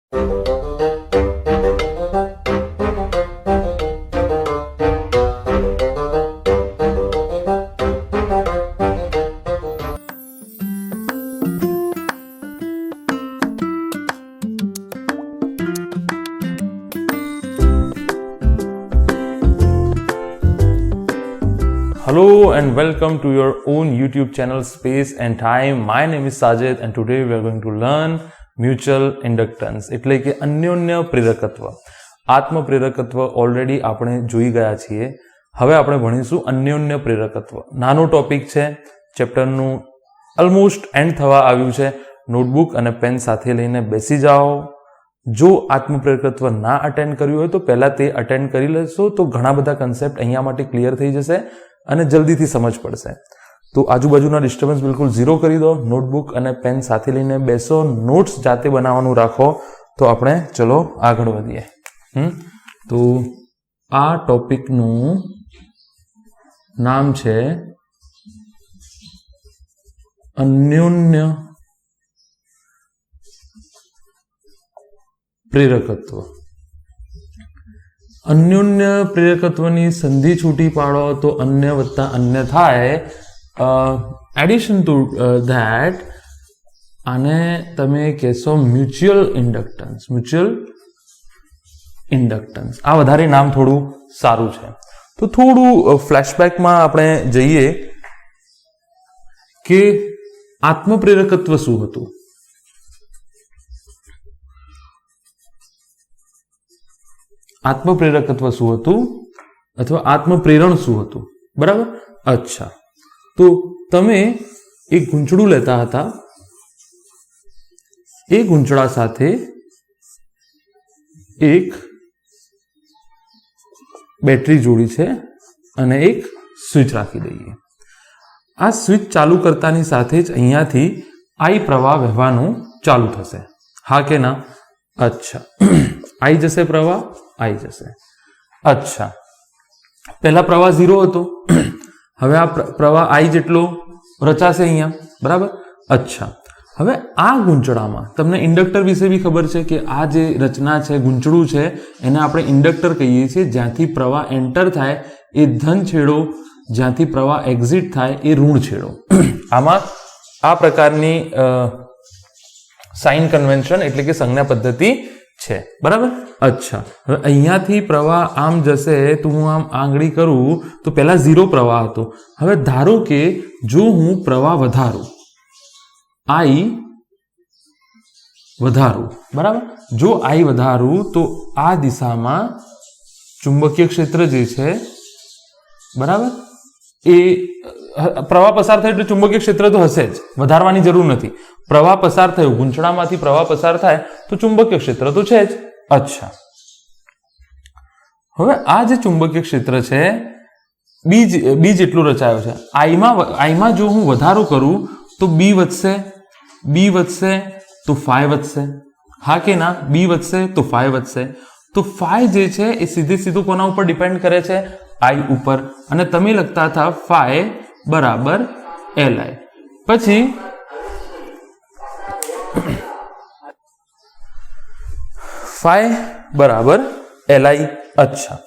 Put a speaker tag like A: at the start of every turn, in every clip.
A: Hello and welcome to your own YouTube channel Space and Time. My name is Sajid and today we are going to learn mutual inductance એટલે કે અન્યોન્ય પ્રેરકત્વ. આત્મ પ્રેરકત્વ already આપણે જોઈ ગયા છીએ. હવે આપણે ભણીશું અન્યોન્ય પ્રેરકત્વ. નાનો ટોપિક છે, ચેપ્ટરનું ઓલમોસ્ટ એન્ડ થવા આવ્યું છે. નોટબુક અને પેન સાથે લઈને બેસી જાઓ. જો આત્મ પ્રેરકત્વ ના અટેન્ડ કર્યું હોય તો પહેલા તે અટેન્ડ કરી લેશો તો ઘણા બધા કન્સેપ્ટ અહીંયા માટે ક્લિયર થઈ જશે અને જલ્દીથી સમજ પડશે. તો આજુબાજુના ડિસ્ટર્બન્સ બિલકુલ ઝીરો કરી દો. નોટબુક અને પેન સાથે લઈને બેસો. નોટ્સ જાતે બનાવવાનું રાખો. તો આપણે ચલો આગળ વધીએ. તો આ ટોપિકનું નામ છે અન્યોન્ય પ્રેરકત્વ. અન્યોન્ય પ્રેરકત્વની સંધિ છૂટી પાડો તો અન્ય વત્તા અન્ય થાય. એડિશન ટુ ધેટ આને તમે કહેશો મ્યુચ્યુઅલ ઇન્ડક્ટન્સ. મ્યુચ્યુઅલ ઇન્ડક્ટન્સ આ વધારે નામ થોડું સારું છે. તો થોડું ફ્લેશબેકમાં આપણે જઈએ કે આત્મપ્રેરકત્વ શું હતું. આત્મપ્રેરકત્વ શું હતું અથવા આત્મપ્રેરણ શું હતું, બરાબર? અચ્છા, તો તમે એક ગૂંચળું લેતા હતા, એ ગૂંચળા સાથે એક બેટરી જોડી છે અને એક સ્વિચ રાખી દઈએ. આ સ્વિચ ચાલુ કરતાની સાથે જ અહીંયાથી આઈ પ્રવાહ વહેવાનું ચાલુ થશે, હા કે ના? અચ્છા, આઈ જશે પ્રવાહ, આઈ જશે. અચ્છા, પહેલા પ્રવાહ 0 હતો, હવે આ પ્રવાહ આઈ જેટલો રચાશે અહીંયા, બરાબર? અચ્છા, હવે આ ગૂંચળામાં તમને ઇન્ડક્ટર વિશે બી ખબર છે કે આ જે રચના છે, ગૂંચળું છે, એને આપણે ઇન્ડક્ટર કહીએ છીએ. જ્યાંથી પ્રવાહ એન્ટર થાય એ ધન છેડો, જ્યાંથી પ્રવાહ એક્ઝિટ થાય એ ઋણ છેડો. આમાં આ પ્રકારની સાઇન કન્વેન્શન એટલે કે સંજ્ઞા પદ્ધતિ છે, બરાબર? અચ્છા, હવે અહીંયાથી પ્રવાહ આમ જશે તો હું આમ આંગળી કરું તો પહેલા 0 પ્રવાહ હતો. હવે ધારો કે જો હું પ્રવાહ વધારું, આઈ વધારું, બરાબર? જો આઈ વધારું તો આ દિશામાં ચુંબકીય ક્ષેત્ર જે છે, બરાબર, એ પ્રવાહ પસાર થાય એટલે ચુંબકીય ક્ષેત્ર તો હશે જ, વધારવાની જરૂર નથી. પ્રવાહ પસાર થયો, ગૂંચળામાંથી પ્રવાહ પસાર થાય તો ચુંબકીય ક્ષેત્ર તો છે જ. અચ્છા, હવે આ જે ચુંબકીય ક્ષેત્ર છે બી જેટલું રચાયો છે, આઈમાં જો હું વધારો કરું તો બી વધશે, બી વધશે તો ફાઈ વધશે, હા કે ના? બી વધશે તો ફાઈ વધશે. તો ફાઈ જે છે એ સીધું કોના ઉપર ડિપેન્ડ કરે છે? આઈ ઉપર. અને તમે લખતા હતા ફાઈ બરાબર એલ આઈ. પછી ફાઈ બરાબર એલ આઈ. અચ્છા,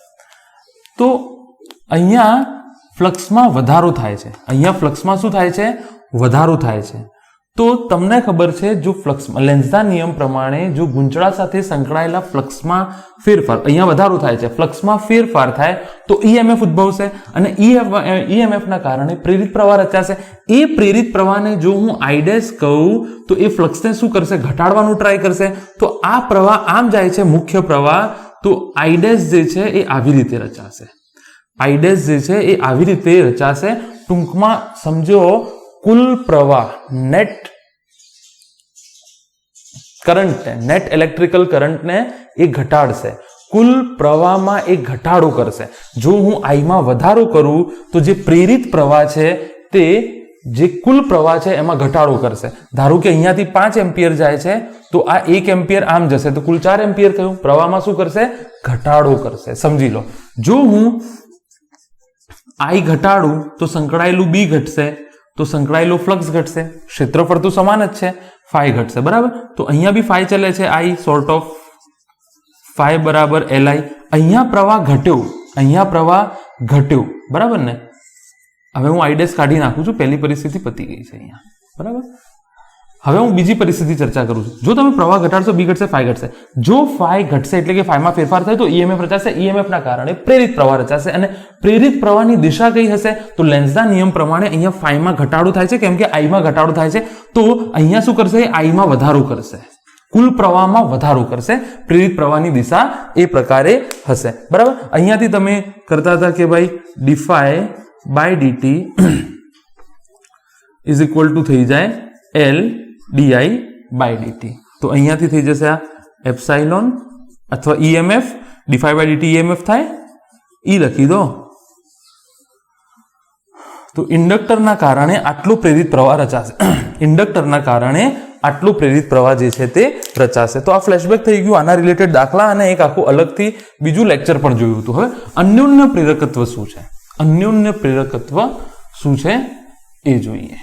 A: તો અહીંયા ફ્લક્સમાં વધારો થાય છે. અહીંયા ફ્લક્સમાં શું થાય છે? વધારો થાય છે. તો તમને ખબર છે, જો ફ્લક્સમાં લેન્ઝના નિયમ પ્રમાણે જો ગૂંચળા સાથે સંકળાયેલા ફ્લક્સમાં ફેરફાર, અહીંયા વધારો થાય છે, ફ્લક્સમાં ફેરફાર થાય તો ઈએમએફ ઉદ્ભવશે અને ઈએમએફના કારણે પ્રેરિત પ્રવાહ રચાશે. એ પ્રેરિત પ્રવાહને જો હું આઈ ડેશ કહું તો એ ફ્લક્સને શું કરશે? ઘટાડવાનું ટ્રાય કરશે. તો આ પ્રવાહ આમ જાય છે, મુખ્ય પ્રવાહ. તો આઈ ડેશ જે છે એ આવી રીતે રચાશે. આઈ ડેશ જે છે એ આવી રીતે રચાશે. ટૂંકમાં સમજો, કુલ પ્રવાહ, નેટ કરંટને, નેટ ઇલેક્ટ્રિકલ કરંટને એ ઘટાડશે. કુલ પ્રવાહમાં એ ઘટાડો કરશે. જો હું આઈમાં વધારો કરું તો જે પ્રેરિત પ્રવાહ છે તે જે કુલ પ્રવાહ છે એમાં ઘટાડો કરશે. ધારો કે અહીંયાથી 5 એમ્પિયર જાય છે તો આ 1 એમ્પિયર આમ જશે તો કુલ 4 એમ્પિયર થયું. પ્રવાહમાં શું કરશે? ઘટાડો કરશે. સમજી લો, જો હું આઈ ઘટાડું તો સંકળાયેલું બી ઘટશે, તો સંકળાયેલો ફ્લક્સ ઘટશે, ક્ષેત્રફળ તો સમાન જ છે, ફાઈ ઘટશે, બરાબર. તો અહીંયા બી ફાઈ ચાલે છે, આઈ સોર્ટ ઓફ ફાઈ બરાબર LI. અહીંયા પ્રવાહ ઘટ્યો, બરાબર ને. હવે હું આઈ ડેશ કાઢી નાખું છું, પહેલી પરિસ્થિતિ પતી ગઈ છે અહીંયા, બરાબર. હવે હું બીજી પરિસ્થિતિ ચર્ચા કરું છું. જો તમે પ્રવાહ ઘટાડશો, બી ઘટશે, ફાઈ ઘટશે. જો ફાઈ ઘટશે એટલે કે ફાઈમાં ફેરફાર થાય તો EMF રચાશે, EMF ના કારણે પ્રેરિત પ્રવાહ રચાશે, અને પ્રેરિત પ્રવાહની દિશા કઈ હશે? તો લેન્ઝના નિયમ પ્રમાણે અહીંયા ફાઈમાં ઘટાડો થાય છે, કેમ કે આઈમાં ઘટાડો થાય છે, તો અહીંયા શું કરશે? આઈમાં વધારો કરશે, કુલ પ્રવાહમાં વધારો કરશે. પ્રેરિત પ્રવાહની દિશા એ પ્રકારે હશે, બરાબર. અહીંયાથી તમે કરતા હતા કે ભાઈ D phi by D T is equal to થઈ જાય L di બાય ડીટી. તો અહીંયાથી થઈ જશે આ એપ્સાઇલોન અથવા EMF, ડીફાઈ બાય ડીટી EMF થાય, ઈ લખી દો. તો ઇન્ડક્ટરના કારણે આટલો પ્રેરિત પ્રવાહ રચાશે, ઇન્ડક્ટરના કારણે આટલો પ્રેરિત પ્રવાહ જે છે તે રચાશે. તો આ ફ્લેશબેક થઈ ગયું આના રિલેટેડ દાખલા, અને એક આખું અલગથી બીજું લેક્ચર પણ જોયું હતું. હવે અન્યોન્ય પ્રેરકત્વ શું છે? અન્યોન્ય પ્રેરકત્વ શું છે એ જોઈએ.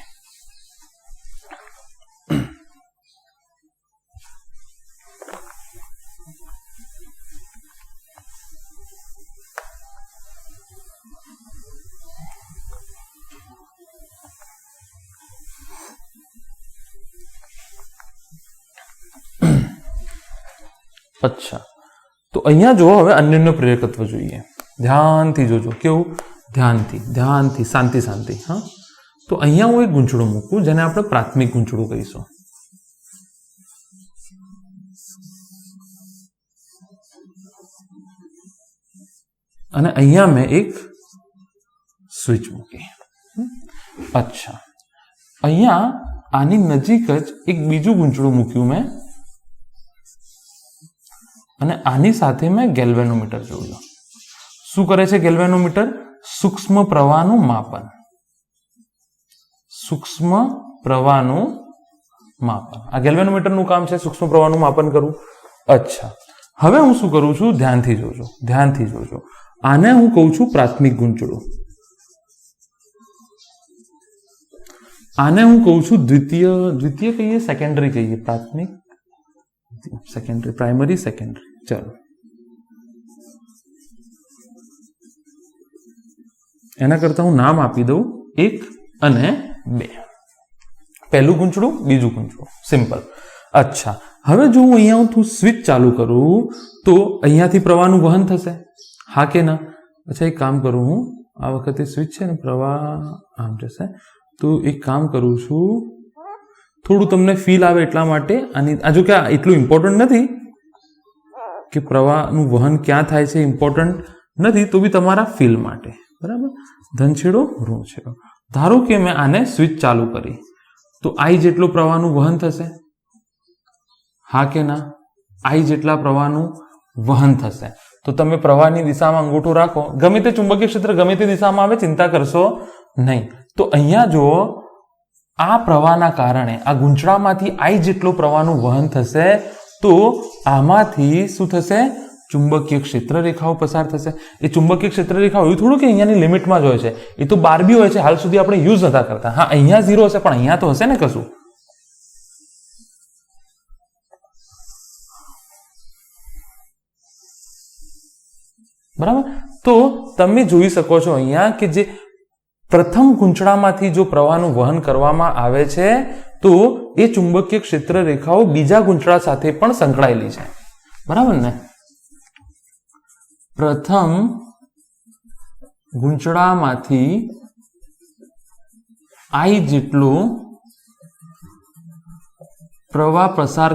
A: અચ્છા, તો અહીંયા જો હવે અન્યોન્ય પ્રેરકત્વ જોઈએ. ધ્યાનથી જોજો, કેવું? ધ્યાનથી, શાંતિ. હા, તો અહીંયા હું એક ગૂંચળું મૂકું, જેને આપણે પ્રાથમિક ગૂંચળું કહીશું. અને અહીંયા મેં એક સ્વિચ મૂકી. અચ્છા, અહીંયા આની નજીક જ એક બીજું ગૂંચળું મૂક્યું મેં, અને આની સાથે મેં ગેલ્વેનોમીટર જોડ્યું. શું કરે છે ગેલ્વેનોમીટર? સૂક્ષ્મ પ્રવાહનું માપન. સૂક્ષ્મ પ્રવાહનું માપન, આ ગેલ્વેનોમીટરનું કામ છે, સૂક્ષ્મ પ્રવાહનું માપન કરવું. અચ્છા, હવે હું શું કરું છું? ધ્યાનથી જોજો. આને હું કહું છું પ્રાથમિક ગૂંચળું, આને હું કહું છું દ્વિતીય કહીએ, સેકન્ડરી કહીએ? પ્રાથમિક, સેકન્ડરી, પ્રાઇમરી, સેકન્ડરી. ચાલો, એના કરતા હું નામ આપી દઉં 1 અને 2. પહેલું ગૂંચળું, બીજું ગૂંચળું, સિમ્પલ. અચ્છા, હવે જો હું અહીંયા સ્વિચ ચાલુ કરું તો અહીંયાથી પ્રવાહનું વહન થશે, હા કે ના? અચ્છા, એક કામ કરું હું, આ વખતે સ્વિચ છે ને, પ્રવાહ આમ જશે, તો એક કામ કરું છું, થોડું તમને ફીલ આવે એટલા માટે આની, આ જો કે એટલું ઇમ્પોર્ટન્ટ નથી કે પ્રવાહનું વહન ક્યાં થાય છે, ઇમ્પોર્ટન્ટ નથી, તો બી તમારા ફીલ માટે, બરાબર. ધન છેડો, ઋણ છેડો. ધારો કે મેં આને સ્વિચ ચાલુ કરી તો આઈ જેટલો પ્રવાહનું વહન થશે, હા કે ના? આઈ જેટલા પ્રવાહનું વહન થશે. તો તમે પ્રવાહની દિશામાં અંગૂઠો રાખો, ગમે તે ચુંબકીય ક્ષેત્ર ગમે તે દિશામાં આવે, ચિંતા કરશો નહીં. તો અહીંયા જુઓ, આ પ્રવાહના કારણે આ ગૂંચળામાંથી આઈ જેટલો પ્રવાહનું વહન થશે, તો આમાંથી શું થશે? ચુંબકીય ક્ષેત્ર રેખાઓ પસાર થશે. એ ચુંબકીય ક્ષેત્ર રેખાઓ એવું થોડું કે અહીંયાની લિમિટમાં જ હોય છે, એ તો 12 બી હોય છે, હાલ સુધી આપણે યુઝ નતા કરતા. હા, અહીંયા 0 હશે, પણ અહીંયા તો હશે ને કશું. બરાબર. તો તમે જોઈ શકો છો અહીંયા કે જે પ્રથમ ગૂંચળામાંથી જો પ્રવાહનું વહન કરવામાં આવે છે, તો એ ચુંબકીય ક્ષેત્ર રેખાઓ બીજા ગૂંચળા સાથે પણ સંકળાયેલી છે, બરાબર ને? પ્રથમ ગૂંચળામાંથી આઈ જેટલો પ્રવાહ પસાર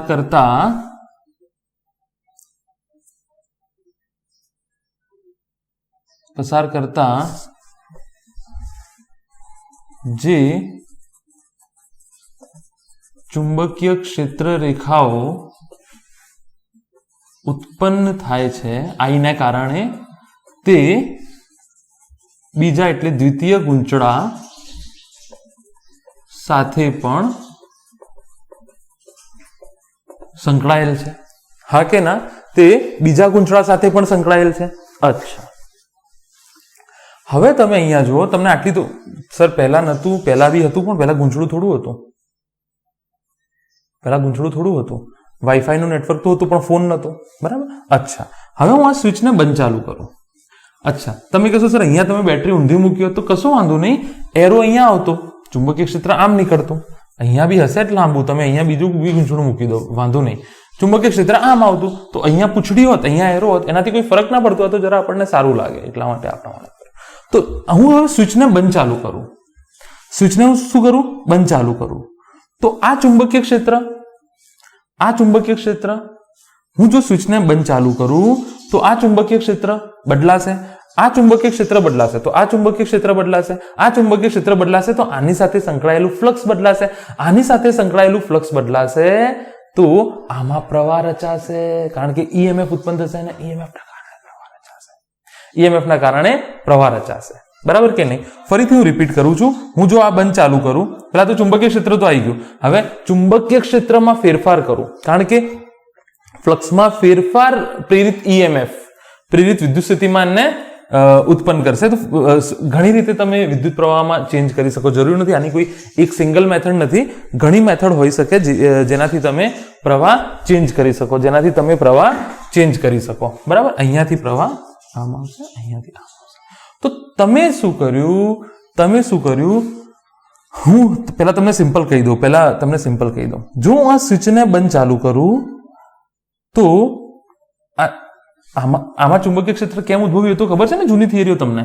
A: કરતા જે ચુંબકીય ક્ષેત્ર રેખાઓ ઉત્પન્ન થાય છે આઈને કારણે, તે બીજા એટલે દ્વિતીય ગૂંચળા સાથે પણ સંકળાયેલ છે, હા કે ના? તે બીજા ગૂંચળા સાથે પણ સંકળાયેલ છે. અચ્છા, હવે તમે અહીંયા જુઓ, તમને આટલી તો સર પહેલા નહોતું, પહેલા બી હતું, પણ પહેલા ગૂંચળું થોડું હતું. પહેલા ગૂંચળું થોડું હતું. વાઈફાઈ નું નેટવર્ક તો હતું, પણ ફોન નહોતો. બરાબર. અચ્છા, હવે હું આ સ્વિચને બંધ ચાલુ કરું. અચ્છા, તમે કહેશો સર અહીંયા તમે બેટરી ઊંધી મૂકી હોત તો કશો વાંધો નહીં, એરો અહીંયા આવતો, ચુંબકીય ક્ષેત્ર આમ નીકળતું. અહીંયા બી હશે એટલે લાંબુ, તમે અહીંયા બીજું બી ગૂંચળું મૂકી દો, વાંધો નહીં. ચુંબકીય ક્ષેત્ર આમ આવતું તો અહીંયા પૂંછડી હોત, અહીંયા એરો હોત, એનાથી કોઈ ફરક ના પડતો, તો જરા આપણને સારું લાગે, એટલા માટે આપણા માટે. તો હું હવે સ્વિચને બંધ ચાલુ કરું. સ્વિચને હું શું કરું? બંધ ચાલુ કરું. તો આ ચુંબકીય ક્ષેત્ર હું જો સ્વિચને બંધ ચાલુ કરું તો આ ચુંબકીય ક્ષેત્ર બદલાશે, આ ચુંબકીય ક્ષેત્ર બદલાશે, તો આ ચુંબકીય ક્ષેત્ર બદલાશે, આ ચુંબકીય ક્ષેત્ર બદલાશે, તો આની સાથે સંકળાયેલું ફ્લક્સ બદલાશે, આની સાથે સંકળાયેલું ફ્લક્સ બદલાશે, તો આમાં પ્રવાહ રચાશે, કારણ કે ઈએમએફ ઉત્પન્ન થશે અને ઈએમએફ ના કારણે પ્રવાહ રચાશે. બરાબર કે નહીં? ફરીથી હું રિપીટ કરું છું. હું જો આ બંધ ચાલુ કરું, પેલા તો ચુંબકીય ક્ષેત્ર તો આવી ગયું, હવે ચુંબકીય ક્ષેત્રમાં ફેરફાર કરું, કારણ કે ફ્લક્સમાં ફેરફાર પ્રેરિત ઈએમએફ, પ્રેરિત વિદ્યુત સ્થિતિમાનને ઉત્પન્ન કરશે. તો ઘણી રીતે તમે વિદ્યુત પ્રવાહમાં ચેન્જ કરી શકો, જરૂરી નથી આની કોઈ એક સિંગલ મેથડ નથી, ઘણી મેથડ હોઈ શકે જેનાથી તમે પ્રવાહ ચેન્જ કરી શકો, બરાબર. અહીંયાથી પ્રવાહ આમ આવશે, અહીંયાથી આમ આવશે. તો તમે શું કર્યું? હું પહેલા તમને સિમ્પલ કહી દઉં, જો હું આ સ્વિચને બંધ ચાલુ કરું તો આમાં ચુંબકીય ક્ષેત્ર કેમ ઉદ્ભવ્યું હતું ખબર છે ને? જૂની થિયરીઓ તમને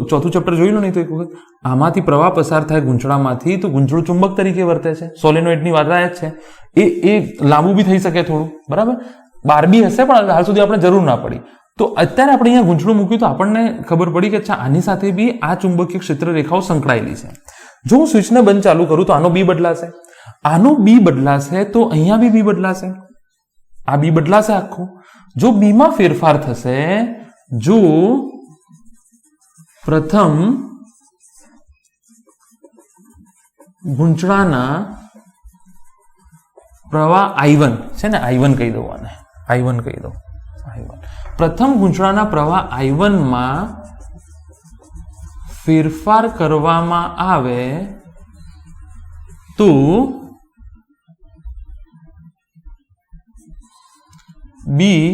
A: ચોથું ચેપ્ટર જોઈ લો નહીં તો એક વખત. આમાંથી પ્રવાહ પસાર થાય ગુંચળામાંથી, તો ગુંચળું ચુંબક તરીકે વર્તે છે. સોલેનોઇડની વાત છે, એ લાંબુ બી થઈ શકે થોડું, બરાબર. બાર બી હશે, પણ હાલ સુધી આપણે જરૂર ના પડી. તો અત્યારે આપણે અહીંયા ગૂંચળું મૂક્યું તો આપણને ખબર પડી કે આની સાથે બી આ ચુંબકીય ક્ષેત્ર રેખાઓ સંકળાયેલી છે. જો હું સ્વિચને બંધ ચાલુ કરું તો આનો બી બદલાશે, તો અહીંયા બી બદલાશે, આ બી બદલાશે આખું. જો બી માં ફેરફાર થશે, જો પ્રથમ ગૂંચળાના પ્રવાહ I1 છે ને, I1 કહી દઉં આને, I1 કહી દઉં, I1. પ્રથમ ગૂંચળાના પ્રવાહ I1 માં ફેરફાર કરવામાં આવે તો બી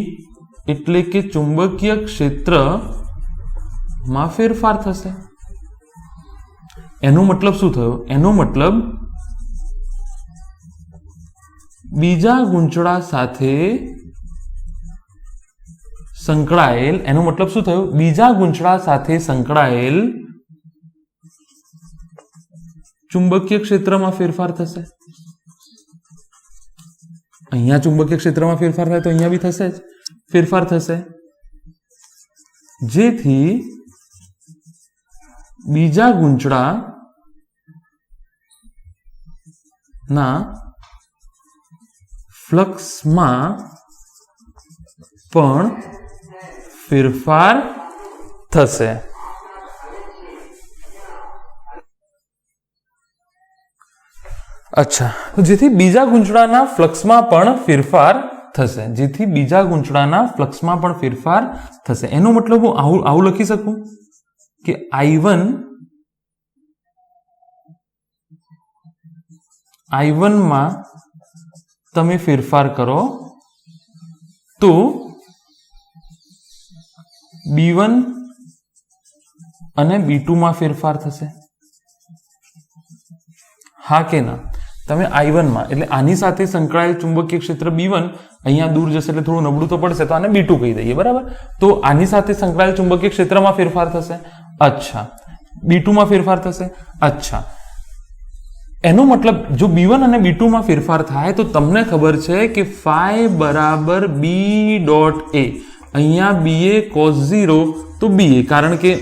A: એટલે કે ચુંબકીય ક્ષેત્રમાં ફેરફાર થશે. એનો મતલબ શું થયો? એનો મતલબ બીજા ગૂંચળા સાથે સંકળાયેલ, એનો મતલબ શું થયું? બીજા ગૂંચળા સાથે સંકળાયેલ ચુંબકીય ક્ષેત્રમાં ફેરફાર થશે. અહીંયા ચુંબકીય ક્ષેત્રમાં ફેરફાર થાય તો અહીંયા બી થશે જ, ફેરફાર થશે, જેથી બીજા ગૂંચળા ના ફ્લક્સમાં પણ ફેરફાર થશે. અચ્છા, તો જેથી બીજા ગૂંચળાના ફ્લક્સમાં પણ ફેરફાર થશે, એનો મતલબ હું આવું લખી શકું કે I1 માં તમે ફેરફાર કરો તો B1 અને B2 માં ફેરફાર થશે. હા કે ના? તમે I1 માં એટલે આની સાથે સંકળાયેલ ચુંબકીય ક્ષેત્ર B1 અહીંયા દૂર જશે એટલે થોડું નબળું તો પડશે, તો આને B2 કહી દઈએ, બરાબર. તો આની સાથે સંકળાયેલ ચુંબકીય ક્ષેત્રમાં ફેરફાર થશે. અચ્છા, B2 માં ફેરફાર થશે. અચ્છા, એનો મતલબ જો B1 અને B2 માં ફેરફાર થાય તો તમને ખબર છે કે phi બરાબર B ડોટ A, અહીંયા BA cos 0 તો BA, કારણ કે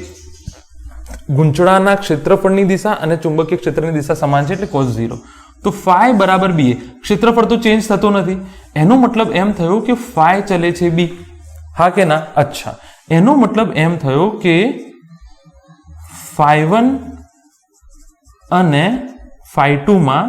A: ગુંચળાના ક્ષેત્રફળની દિશા અને ચુંબકીય ક્ષેત્રની દિશા સમાન છે એટલે cos 0. તો phi બરાબર BA, ક્ષેત્રફળ તો ચેન્જ થતો નથી, એનો મતલબ એમ થયો કે phi ચલે છે B. હા કે ના? અચ્છા, એનો મતલબ એમ થયો કે phi1 અને phi2 માં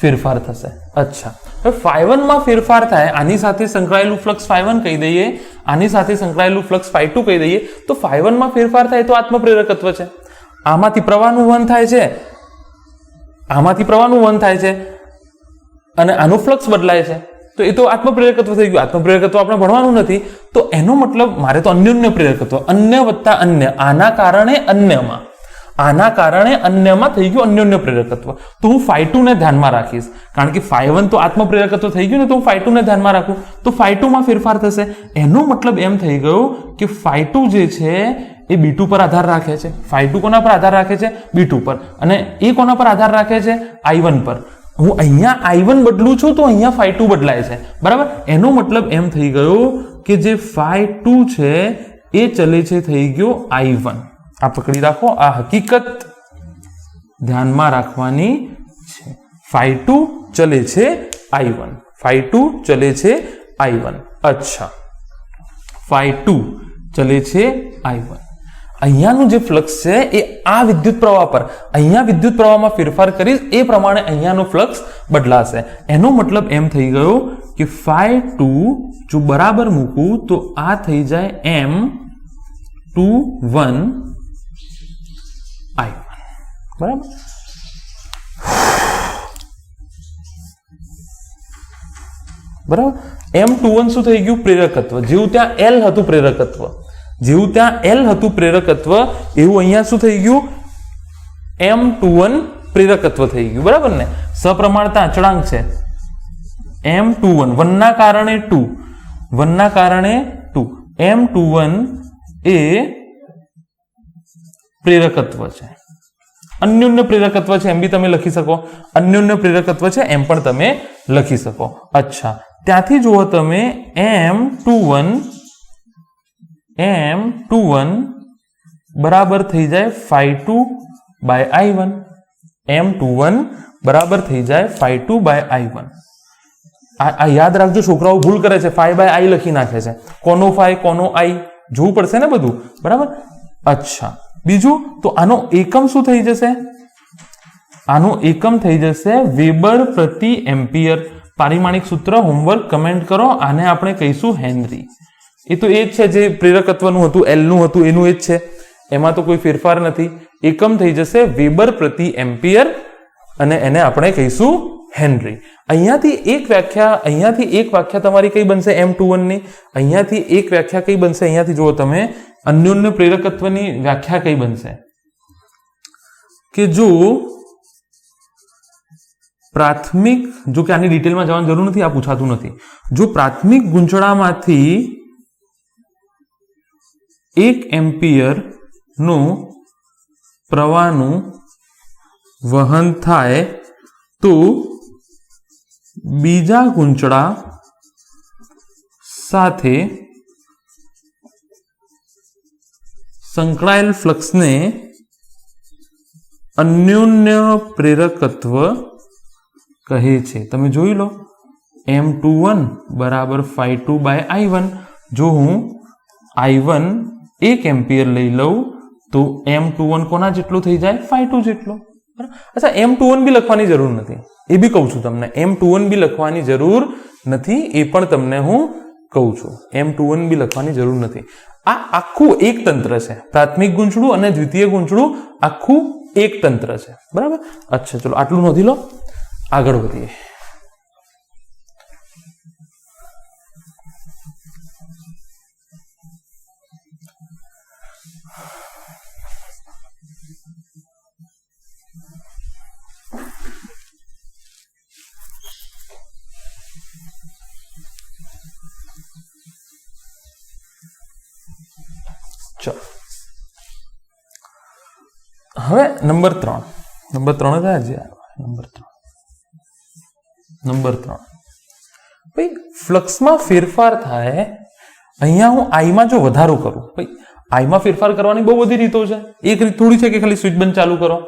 A: ફેરફાર થશે. અચ્છા, હવે phi1 માં ફેરફાર થાય, આની સાથે સંકળાયેલું ફ્લક્સ phi1 કહી દઈએ, આની સાથે સંકળાયેલું ફ્લક્સ phi2 કહી દઈએ તો phi1 માં ફેરફાર થાય તો આત્મપ્રેરકત્વ છે. આમાંથી પ્રવાહનું વહન થાય છે, આમાંથી પ્રવાહનું વહન થાય છે અને આનું ફ્લક્સ બદલાય છે તો એ તો આત્મપ્રેરકત્વ થઈ ગયું. આત્મપ્રેરકત્વ આપણે ભણવાનું નથી તો એનો મતલબ મારે તો અન્યોન્ય પ્રેરકત્વ, અન્ય વત્તા અન્ય, આના કારણે અન્યમાં, આના કારણે અન્યમાં થઈ ગયું અન્યોન્ય પ્રેરકત્વ. તો હું phi2 ને ધ્યાનમાં રાખીશ કારણ કે phi1 તો આત્મપ્રેરકત્વ થઈ ગયું ને, તો હું phi2 ને ધ્યાનમાં રાખું તો phi2 માં ફેરફાર થશે. એનો મતલબ એમ થઈ ગયો કે phi2 જે છે એ B2 પર આધાર રાખે છે. phi2 કોના પર આધાર રાખે છે? B2 પર. અને એ કોના પર આધાર રાખે છે? I1 પર. હું અહીંયા I1 બદલું છું તો અહીંયા phi2 બદલાય છે, બરાબર. એનો મતલબ એમ થઈ ગયો કે જે phi2 છે એ ચલે છે થઈ ગયો I1. આ પકડી રાખો, આ હકીકત ધ્યાનમાં રાખવાની છે. phi2 ચલે છે I1, phi2 ચલે છે I1. અચ્છા, phi2 ચલે છે I1. અહીંયાનું જે ફ્લક્સ છે એ આ વિદ્યુત પ્રવાહ પર, અહીંયા વિદ્યુત પ્રવાહમાં ફેરફાર કરીશ એ પ્રમાણે અહીંયાનું ફ્લક્સ બદલાશે. એનો મતલબ એમ થઈ ગયો કે phi2 જો બરાબર મૂકું તો આ થઈ જાય M21 I1, બરાબર. બરાબર. M21 શું થઈ ગયું? પ્રેરકત્વ. જેવું ત્યાં L હતું પ્રેરકત્વ, જેવું ત્યાં L હતું પ્રેરકત્વ એવું અહીંયા શું થઈ ગયું? M21 પ્રેરકત્વ થઈ ગયું, બરાબર ને. સપ્રમાણતા અચળાંક છે M21, 1 ના કારણે 2, 1 ના કારણે 2. M21 એ પ્રેરકત્વ છે, અન્યોન્ય પ્રેરકત્વ છે એમ બી તમે લખી શકો, અન્યોન્ય પ્રેરકત્વ છે એમ પણ તમે લખી શકો. અચ્છા, ત્યાંથી જુઓ તમે M21 બરાબર થઈ જાય phi2 by I1. M21 બરાબર થઈ જાય phi2 by I1. આ યાદ રાખજો, છોકરાઓ ભૂલ કરે છે, phi by I લખી નાખે છે. કોનો phi કોનો I જોવું પડશે ને બધું, બરાબર. અચ્છા, બીજું તો આનો એકમ શું થઈ જશે? આનો એકમ થઈ જશે વેબર પ્રતિ એમ્પિયર. પારિમાણિક સૂત્ર હોમવર્ક કમેન્ટ કરો. આને આપણે કહીશું હેનરી. એ તો એ જ છે જે પ્રેરકત્વનું હતું, L નું હતું એનું એ જ છે, એમાં તો કોઈ ફેરફાર નથી. એકમ થઈ જશે વેબર પ્રતિ એમ્પિયર અને એને આપણે કહીશું હેનરી. અહીંયાથી એક વ્યાખ્યા તમારી કઈ બનશે M21 ની? અહીંયાથી એક વ્યાખ્યા કઈ બનશે? અહીંયાથી જુઓ તમે, અન્યોન્ય પ્રેરકત્વની વ્યાખ્યા કઈ બનશે કે જો પ્રાથમિક, જો કે આની ડિટેલમાં જવાની જરૂર નથી, આ પૂછાતું નથી. જો પ્રાથમિક ગૂંચળામાંથી 1 એમ્પિયર નું પ્રવાહનું વહન થાય તો બીજા ગૂંચળા સાથે સંકળાયેલ ફ્લક્સને અન્યોન્ય પ્રેરકત્વ કહે છે. તમે જોઈ લો, M21 બરાબર phi2 by I1. જો હું I1 1 એમ્પિયર લઈ લઉં તો M21 કોના જેટલું થઈ જાય? phi2 જેટલો. અચ્છા, M21 બી લખવાની જરૂર નથી, એ બી કહું છું તમને. M21 બી લખવાની જરૂર નથી, એ પણ તમને હું કહું છું. M21 બી લખવાની જરૂર નથી. આ આખું એક તંત્ર છે, પ્રાથમિક ગૂંચળું અને દ્વિતીય ગૂંચળું આખું એક તંત્ર છે, બરાબર. અચ્છા, ચલો આટલું નોંધી લો, આગળ વધીએ. ચલો હવે નંબર 3 કયા છે? નંબર 3 ભાઈ, ફ્લક્સમાં ફેરફાર થાય. અહીંયા હું આઈમાં જો વધારો કરું, ભાઈ આઈમાં ફેરફાર કરવાની બહુ બધી રીતો છે. એક રીત થોડી છે કે ખાલી સ્વિચ બંધ ચાલુ કરો,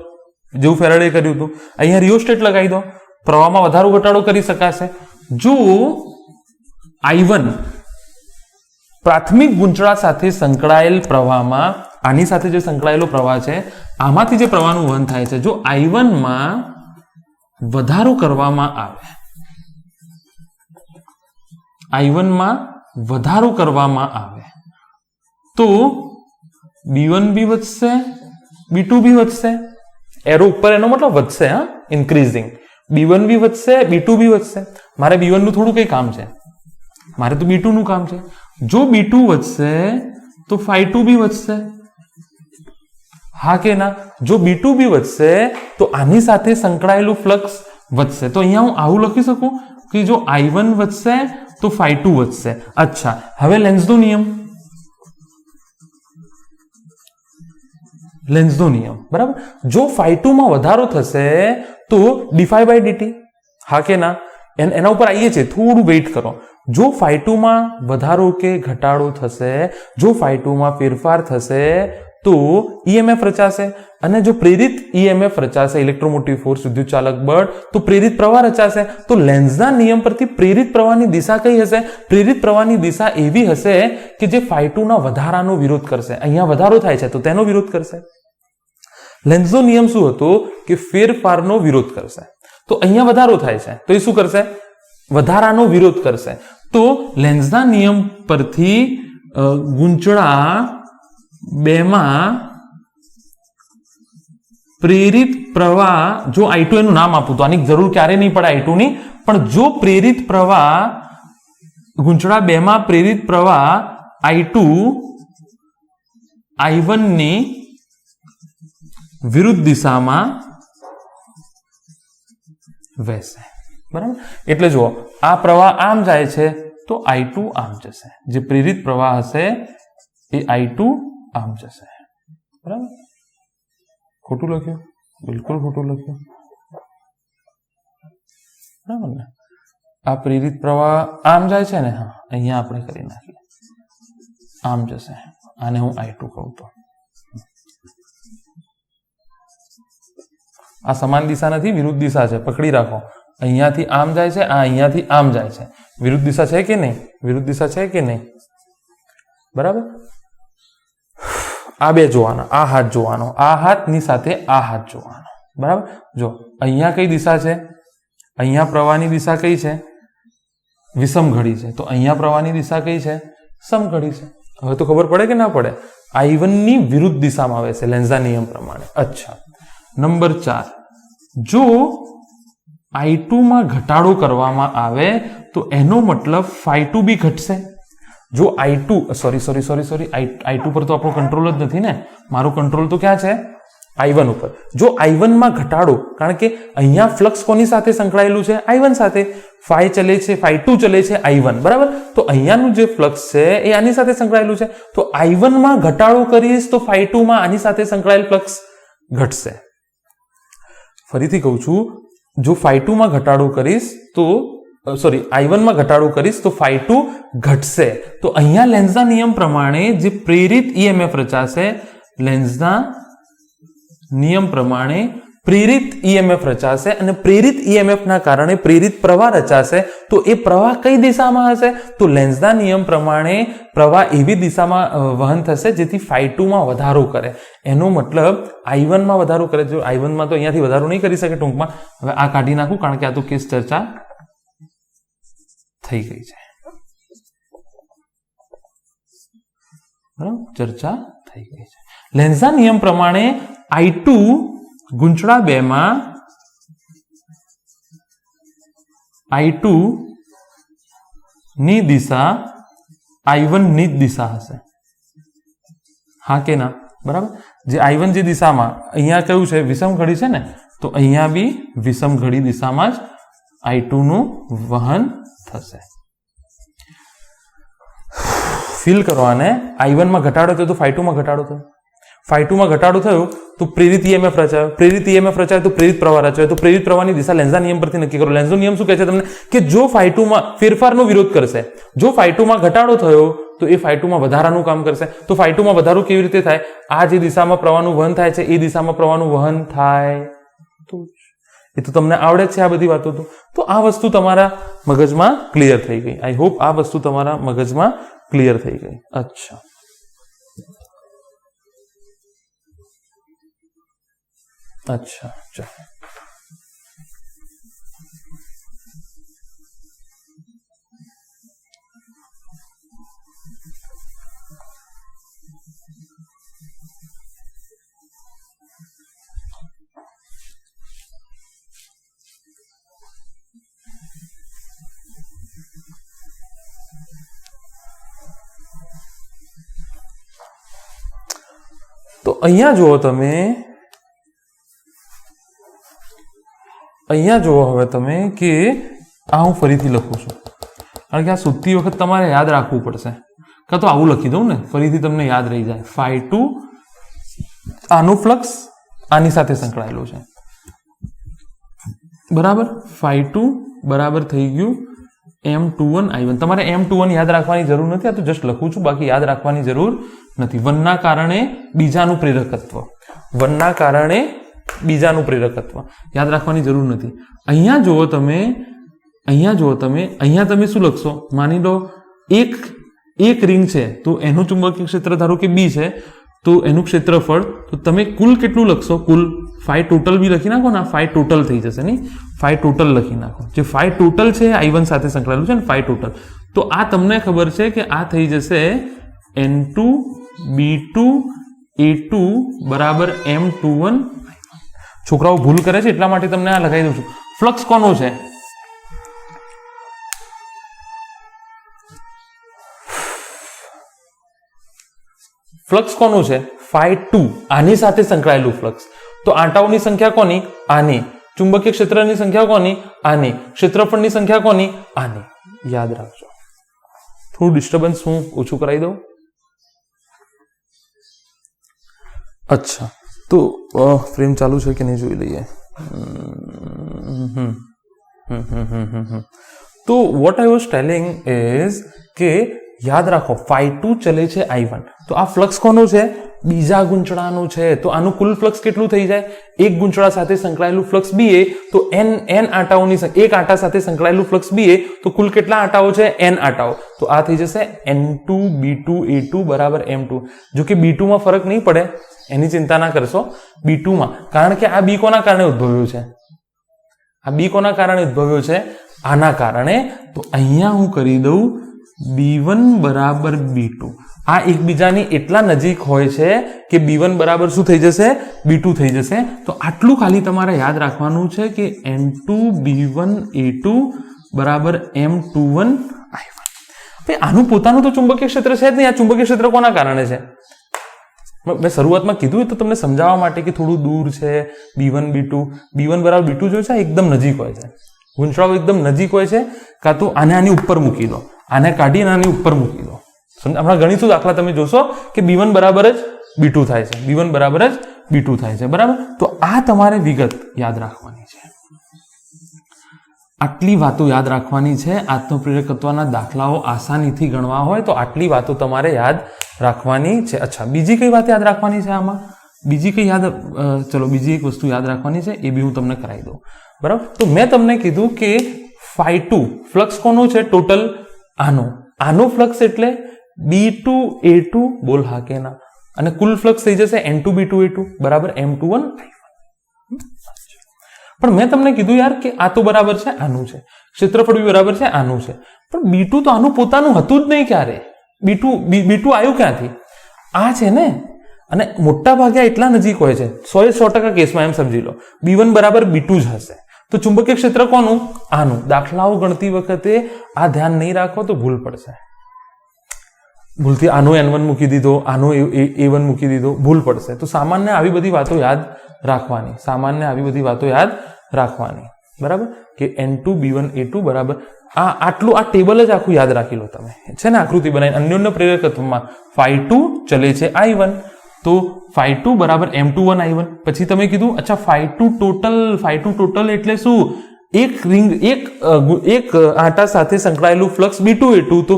A: જેવું ફેરાડે કર્યું હતું. અહીંયા રિયોસ્ટેટ લગાવી દો, પ્રવાહમાં વધારો ઘટાડો કરી શકાશે. જો I1 પ્રાથમિક ગૂંચળા સાથે સંકળાયેલ પ્રવાહમાં, આની સાથે જે સંકળાયેલો પ્રવાહ છે આમાંથી જે પ્રવાહનું વહન થાય છે, જો I1 માં વધારો કરવામાં આવે, I1 માં વધારો કરવામાં આવે તો B1 બી વધશે, B2 બી વધશે. એરો ઉપર એનો મતલબ વધશે, હા, ઇન્ક્રીઝિંગ. B1 બી વધશે, B2 બી વધશે. મારે B1 નું થોડું કઈ કામ છે, મારે તો B2 નું કામ છે. જો B2 વધશે તો phi2 બી વધશે, હા કે ના? જો B2 બી વધશે તો આની સાથે સંકળાયેલું ફ્લક્સ વધશે. તો અહીંયા હું આવું લખી શકું કે જો I1 વધશે તો phi2 વધશે. અચ્છા, હવે લેન્ઝનો નિયમ, લેન્ઝનો નિયમ, બરાબર. જો phi2 માં વધારો થશે તો dϕ by dt, હા કે ના? એના ઉપર આવીએ છીએ, થોડું વેઇટ કરો. જો phi2 માં વધારો કે ઘટાડો થશે, જો phi2 માં ફેરફાર થશે તો EMF રચાશે, અને જો પ્રેરિત EMF રચાશે, ઇલેક્ટ્રોમોટિવ ફોર્સ, વિદ્યુત ચાલક બળ, તો પ્રેરિત પ્રવાહ રચાશે. તો લેન્ઝના નિયમ પરથી પ્રેરિત પ્રવાહની દિશા કઈ હશે? પ્રેરિત પ્રવાહની દિશા એવી હશે કે જે phi2 ના વધારાનો વિરોધ કરશે. અહીંયા વધારો થાય છે તો તેનો વિરોધ કરશે. લેન્ઝનો નિયમ શું હતો કે ફેરફારનો વિરોધ કરશે. તો અહીંયા વધારો થાય છે તો એ શું કરશે? વધારાનો વિરોધ કરશે. તો લેન્ઝના નિયમ પરથી ગુંચળા બેમાં પ્રેરિત પ્રવાહ, જો I2 એનું નામ આપું તો આની જરૂર ક્યારે નહીં પડે I2 ની, પણ જો પ્રેરિત પ્રવાહ ગુંચળા બેમાં પ્રેરિત પ્રવાહ I2 I1 ની વિરુદ્ધ દિશામાં વહેશે, બરાબર. એટલે જુઓ, આ પ્રવાહ આમ જાય છે તો I2 આમ જશે, જે પ્રેરિત પ્રવાહ હશે એ I2 આમ જશે, બરાબર. ખોટું લખ્યું? બિલકુલ ખોટું લખ્યું, બરાબર ને? આ પ્રેરિત પ્રવાહ આમ જાય છે ને, હા, અહીંયા આપણે કરી નાખીએ, આમ જશે. આને હું I2 કહું તો આ સમાન દિશા નથી, વિરુદ્ધ દિશા છે, પકડી રાખો. અહીંયાથી આમ જાય છે, આ અહીંયાથી આમ જાય છે. વિરુદ્ધ દિશા છે કે નહીં? વિરુદ્ધ દિશા છે કે નહીં? બરાબર. આ બે જોવાના, આ હાથ જોવાનો, આ હાથની સાથે આ હાથ જોવાનો, બરાબર. જો અહીંયા કઈ દિશા છે? અહીંયા પ્રવાહની દિશા કઈ છે? વિષમ ઘડી છે. તો અહીંયા પ્રવાહની દિશા કઈ છે? સમઘડી છે. હવે તો ખબર પડે કે ના પડે? I1 ની વિરુદ્ધ દિશામાં આવે છે લેન્ઝના નિયમ પ્રમાણે. અચ્છા, નંબર 4, જો I2 માં ઘટાડો કરવામાં આવે તો એનો મતલબ phi2 બી ઘટશે. જો I2 I2 પર તો આપણો કંટ્રોલ જ નથી ને, મારો કંટ્રોલ તો ક્યાં છે? I1 ઉપર. જો I1 માં ઘટાડો, કારણ કે અહીંયા ફ્લક્સ કોની સાથે સંકળાયેલું છે? I1 સાથે. phi ચલે છે, phi2 ચલે છે I1, બરાબર. તો અહીંયાનું જે ફ્લક્સ છે એ આની સાથે સંકળાયેલું છે. તો I1 માં ઘટાડો કરીશ તો phi2 માં આની સાથે સંકળાયેલ ફ્લક્સ ઘટશે. ફરીથી કહું છું, જો phi2 માં ઘટાડો કરીશ તો I1 માં ઘટાડો કરીશ તો phi2 ઘટશે. તો અહીંયા લેન્ઝના નિયમ પ્રમાણે જે પ્રેરિત EMF રચાશે, લેન્ઝના નિયમ પ્રમાણે પ્રેરિત EMF રચાશે, અને પ્રેરિત EMF ના કારણે પ્રેરિત પ્રવાહ રચાશે. તો એ પ્રવાહ કઈ દિશામાં હશે? તો લેન્ઝના નિયમ પ્રમાણે પ્રવાહ એવી દિશામાં વહન થશે જેથી phi2 માં વધારો કરે. એનો મતલબ I1 માં વધારો કરે. જો I1 માં તો અહીંયાથી વધારો નહીં કરી શકે ટૂંકમાં. હવે આ કાઢી નાખું કારણ કે આ તો કેસ ચર્ચા થઈ ગઈ છે, ચર્ચા થઈ ગઈ છે. લેન્ઝના નિયમ પ્રમાણે I2 ગુંચળા બેમાં I2 ની દિશા I1 ની જ દિશા હશે, હા કે ના? બરાબર. જે I1 જે દિશામાં, અહીંયા કયું છે? વિષમ ઘડી છે ને, તો અહીંયા બી વિષમ ઘડી દિશામાં જ I2 નું વહન થશે. ફીલ કરવાને, I1 માં ઘટાડો થયો તો phi2 માં ઘટાડો થયો, phi2 માં ઘટાડો થયો તો પ્રેરિત EMF રચાયો, પ્રેરિત EMF રચાયો તો પ્રેરિત પ્રવાહ રચાયો. તો પ્રેરિત પ્રવાહની દિશા લેન્ઝના નિયમ પરથી નક્કી કરો. લેન્ઝનો નિયમ શું કહે છે તમને? કે જો phi2 માં ફેરફારનો વિરોધ કરશે, જો phi2 માં ઘટાડો થયો તો એ phi2 માં વધારાનું કામ કરશે. તો phi2 માં વધારો કેવી રીતે થાય? આ જે દિશામાં પ્રવાહનું વહન થાય છે એ દિશામાં પ્રવાહનું વહન થાય. તો એ તો તમને આવડે જ છે આ બધી વાતો. તો આ વસ્તુ તમારા મગજમાં ક્લિયર થઈ ગઈ. આઈ હોપ આ વસ્તુ તમારા મગજમાં ક્લિયર થઈ ગઈ. અચ્છા, ચાલો. તો અહીંયા જુઓ તમે, અહીંયા જુઓ હવે તમે કે આ હું ફરીથી લખું છું, કારણ કે આ શોધતી વખત તમારે યાદ રાખવું પડશે. કાં તો આવું લખી દઉં ને, ફરીથી તમને યાદ રહી જાય. φ2 આનું ફ્લક્સ આની સાથે સંકળાયેલું છે, બરાબર. φ2 બરાબર થઈ ગયું M21 I1. તમારે M21 યાદ રાખવાની જરૂર નથી, આ તો જસ્ટ લખું છું, બાકી યાદ રાખવાની જરૂર નથી. વનના કારણે બીજાનું પ્રેરકત્વ, વનના કારણે બીજાનું પ્રેરકત્વ યાદ રાખવાની જરૂર નથી. અહીંયા જુઓ તમે, અહીંયા તમે શું લખશો? માની લો એક રિંગ છે, તો એનું ચુંબકીય ક્ષેત્ર ધારો કે બી છે, તો એનું ક્ષેત્રફળ, તો તમે કુલ કેટલું લખશો? કુલ φ ટોટલ બી લખી નાખો ને, φ ટોટલ થઈ જશે નહીં, φ ટોટલ લખી નાખો. જે φ ટોટલ છે I1 સાથે સંકળાયેલું છે ને, φ ટોટલ. તો આ તમને ખબર છે કે આ થઈ જશે N2 B2 A2 બરાબર M21. છોકરાઓ ભૂલ કરે છે એટલા માટે તમને આ લખાઈ દઉં છું. ફ્લક્સ કોનો છે? ફ્લક્સ કોનું છે? φ2 આની સાથે સંકળાયેલું ફ્લક્સ. તો આંટાઓની સંખ્યા કોની? આની. ચુંબકીય ક્ષેત્રની સંખ્યા કોની? આની. ક્ષેત્રફળની સંખ્યા કોની? આની. યાદ રાખજો. થોડું ડિસ્ટર્બન્સ હું ઓછું કરાવી દઉં. અચ્છા, તો ફ્રેમ ચાલુ છે કે નહીં જોઈ લઈએ. તો what I was telling is કે યાદ રાખો φ2 ચલે છે I1, તો આ ફ્લક્સ કોનું છે? બીજા ગુંચળાનું છે. તો આનું કુલ ફ્લક્સ કેટલું થઈ જાય? એક ગુંચળા સાથે સંકળાયેલું ફ્લક્સ BA, તો n આંટાઓની, એક આંટા સાથે સંકળાયેલું ફ્લક્સ BA, તો કુલ કેટલા આંટાઓ છે? n આંટાઓ. તો આ થઈ જશે N2 B2 A2 બરાબર M2. જો કે B2 માં ફરક નહીં પડે, એની ચિંતા ના કરશો. B2 માં, કારણ કે આ B કોના કારણે ઉદ્ભવ્યું છે? આ B કોના કારણે ઉદ્ભવ્યું છે? આના કારણે. તો અહીંયા હું કરી દઉં B1 બરાબર B2. આ એકબીજાની એટલા નજીક હોય છે કે B1 બરાબર શું થઈ જશે? B2 થઈ જશે. તો આટલું ખાલી તમારે યાદ રાખવાનું છે કે N2 B1 A2 બરાબર M21 I1. આનું પોતાનું તો ચુંબકીય ક્ષેત્ર છે જ નહીં. આ ચુંબકીય ક્ષેત્ર કોના કારણે છે? મેં શરૂઆતમાં કીધું તો તમને સમજાવવા માટે કે થોડું દૂર છે. B1 બરાબર B2 જો છે એકદમ નજીક હોય છે. ગુંચળાઓ એકદમ નજીક હોય છે. કાં તો આને આની ઉપર મૂકી દો, આને કાઢીને આની ઉપર મૂકી દો. હમણાં ગણીશું દાખલા, તમે જોશો કે B1 બરાબર જ B2 થાય છે. B1 બરાબર જ B2 થાય છે. બરાબર. તો આ તમારે વિગત યાદ રાખવાની છે. આટલી વાતો યાદ રાખવાની છે. આત્મપ્રેરકત્વના દાખલાઓ આસાનીથી ગણવા હોય તો આટલી વાતો તમારે યાદ રાખવાની છે. અચ્છા, બીજી કઈ વાત યાદ રાખવાની છે આમાં? બીજી કઈ ચલો બીજી એક વસ્તુ યાદ રાખવાની છે, એ બી હું તમને કરાવી દઉં. બરાબર. તો મેં તમને કીધું કે φ2 ફ્લક્સ કોનું છે? ટોટલ આનો ફ્લક્સ એટલે B2 A2, બોલ હા કે ના. અને કુલ ફ્લક્સ થઈ જશે N2 B2 A2 બરાબર M21 I1. પણ મેં તમને કીધું યાર કે આ તો બરાબર છે, આનું છે. ક્ષેત્રફળ બી બરાબર છે, આનું છે. પણ B2 તો આનું પોતાનું હતું જ નહીં ક્યારે. B2 આવ્યું ક્યાંથી? આ છે ને. અને મોટા ભાગે એટલા નજીક હોય છે. 100% કેસમાં એમ સમજી લો B1 બરાબર B2 જ હશે. તો ચુંબકીય ક્ષેત્ર કોનું? આનું. દાખલાઓ ગણતી વખતે આ ધ્યાન નહીં રાખો તો ભૂલ પડશે. ભૂલથી આનો N1 મૂકી દીધો, આનો A1 મૂકી દીધો, ભૂલ પડશે. તો સામાન્ય આવી બધી વાતો યાદ રાખવાની. બરાબર. કે N2 B1 A2 બરાબર આટલું, આ ટેબલ જ આખું યાદ રાખી લો તમે, છે ને, આકૃતિ બનાવી. અન્યોન્ય પ્રેરકત્વમાં φ2 ચલે છે I1, તો φ2 બરાબર M21 I1. પછી તમે કીધું અચ્છા φ2 ટોટલ એટલે શું? એક આંટા સાથે સંકળાયેલું ફ્લક્સ B2 A2, તો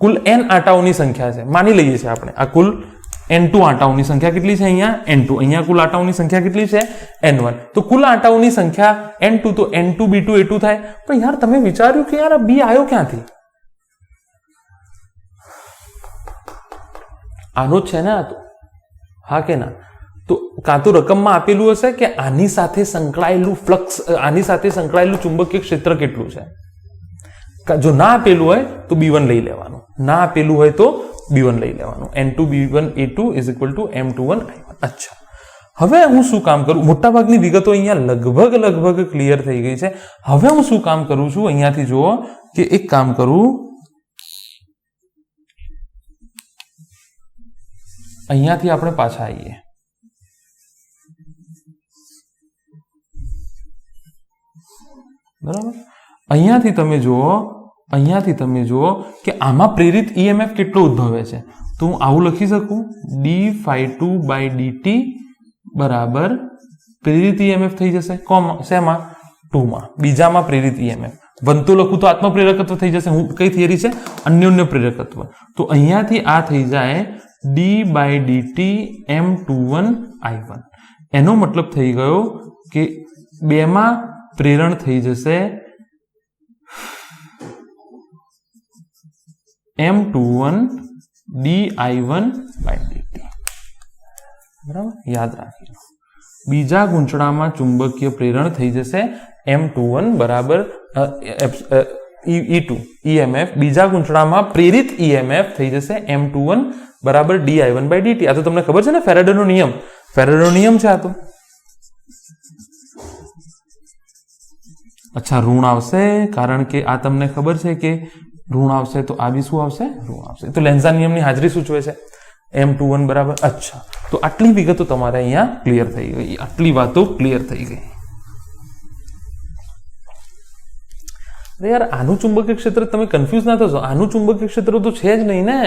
A: કુલ n આંટાઓની સંખ્યા છે. માની લઈએ છીએ આપણે આ કુલ N2 આંટાઓની સંખ્યા કેટલી છે? અહીંયા N2. અહીંયા કુલ આંટાઓની સંખ્યા કેટલી છે? N1. તો કુલ આંટાઓની સંખ્યા N2, તો N2 B2 A2 થાય. પણ યાર તમે વિચાર્યું કે યાર આ B આવ્યો ક્યાંથી? આનો જ છે ને આ તો, હા કે ના? તો કાં તો રકમમાં આપેલું હશે કે આની સાથે સંકળાયેલું ફ્લક્સ, આની સાથે સંકળાયેલું ચુંબકીય ક્ષેત્ર કેટલું છે. જો ના આપેલું હોય તો B1 લઈ લેવાનું, ના આપેલું હોય તો B1 લઈ લેવાનું. N2 B1 A2 = M21 I1. અચ્છા, હવે હું શું કામ કરું? મોટાભાગની વિગતો અહીંયા લગભગ ક્લિયર થઈ ગઈ છે. હવે હું શું કામ કરું છું? અહીંયાથી જુઓ કે એક કામ કરું, અહીંયાથી આપણે પાછા આવીએ. બરાબર. અહીંયાથી તમે જુઓ કે આમાં પ્રેરિત ઈએમએફ કેટલો ઉદ્ભવે છે. તો હું આવું લખી શકું d∅2/dt બરાબર પ્રેરિત ઈએમએફ થઈ જશે. શેમાં? 2 માં. બીજામાં પ્રેરિત ઈએમએફ. 1 તો લખું તો આત્મપ્રેરકત્વ થઈ જશે. હું કઈ થિયરી છે? અન્યોન્ય પ્રેરકત્વ. તો અહીંયાથી આ થઈ જાય d/dt M21I1. એનો મતલબ થઈ ગયો કે બેમાં પ્રેરણ થઈ જશે M21 di1/dt. બરાબર, યાદ રાખી લો. બીજા ગૂંચળામાં ચુંબકીય પ્રેરણ થઈ જશે M21 બરાબર E2 EMF. બીજા ગૂંચળામાં પ્રેરિત EMF થઈ જશે M21 બરાબર di1/dt. આ તો તમને ખબર છે ને ફેરાડેનો નિયમ. ફેરાડેનો નિયમ છે આ તો. અચ્છા, ઋણ આવશે કારણ કે આ તમને ખબર છે કે ઋણ આવશે તો આ બી શું આવશે? ઋણ આવશે. તો લેન્ઝા નિયમની હાજરી સૂચવે છે M21 બરાબર. અચ્છા, તો આટલી વિગતો તમારે અહીંયા ક્લિયર થઈ ગઈ. આટલી વાતો ક્લિયર થઈ ગઈ. યાર, આનું ચુંબકીય ક્ષેત્ર તમે કન્ફ્યુઝ ના થશો. આનું ચુંબકીય ક્ષેત્ર તો છે જ નહીં ને.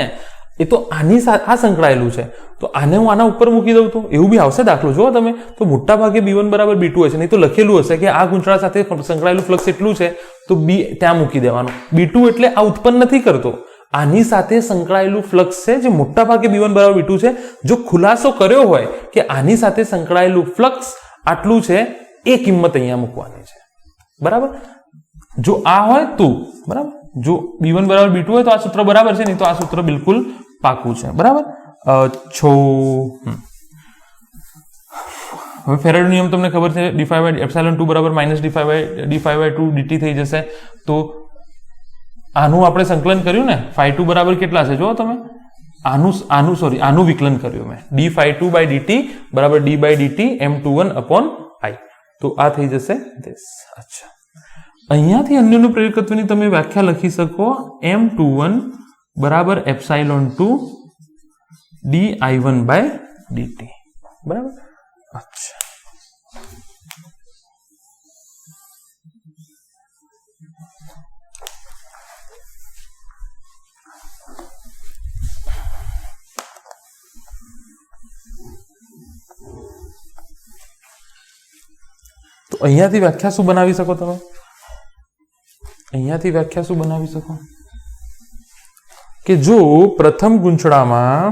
A: એ તો આની સાથે આ સંકળાયેલું છે. તો આને હું આના ઉપર મૂકી દઉં તો એવું બી આવશે દાખલો. જો તમે તો મોટા ભાગે B1 બરાબર B2 હશે. નહીં તો લખેલું હશે કે આ ગૂંચળા સાથે સંકળાયેલું ફ્લક્સ એટલું છે તો B ત્યાં મૂકી દેવાનું. B2 એટલે આ ઉત્પન્ન નથી કરતો. આની સાથે સંકળાયેલું ફ્લક્સ છે જે મોટા ભાગે B1 બરાબર B2 છે. જો ખુલાસો કર્યો હોય કે આની સાથે સંકળાયેલું ફ્લક્સ આટલું છે, એ કિંમત અહીંયા મૂકવાની છે. બરાબર. જો આ હોય તો બરાબર. જો B1 બરાબર B2 હોય તો આ સૂત્ર બરાબર છે, નહીં તો આ સૂત્ર બિલકુલ પાકું છે. બરાબર. હવે ફેરાડેનો નિયમ તમને ખબર છે d∅2 બરાબર -d∅2 dt થઈ જશે. તો આનું આપણે સંકલન કર્યું ને, ∅2 બરાબર કેટલા છે જો તમે. આનું વિકલન કર્યું મેં. d∅2/dt બરાબર d/dt M21/I. તો આ થઈ જશે this. અચ્છા, અહીંયાથી અન્યનું પ્રેરકત્વની તમે વ્યાખ્યા લખી શકો M21 બરાબર ε2 di1/dt. બરાબર. અચ્છા, તો અહીંયાથી વ્યાખ્યા શું બનાવી શકો તમે? અહીંયાથી વ્યાખ્યા શું બનાવી શકો કે જો પ્રથમ ગૂંચળામાં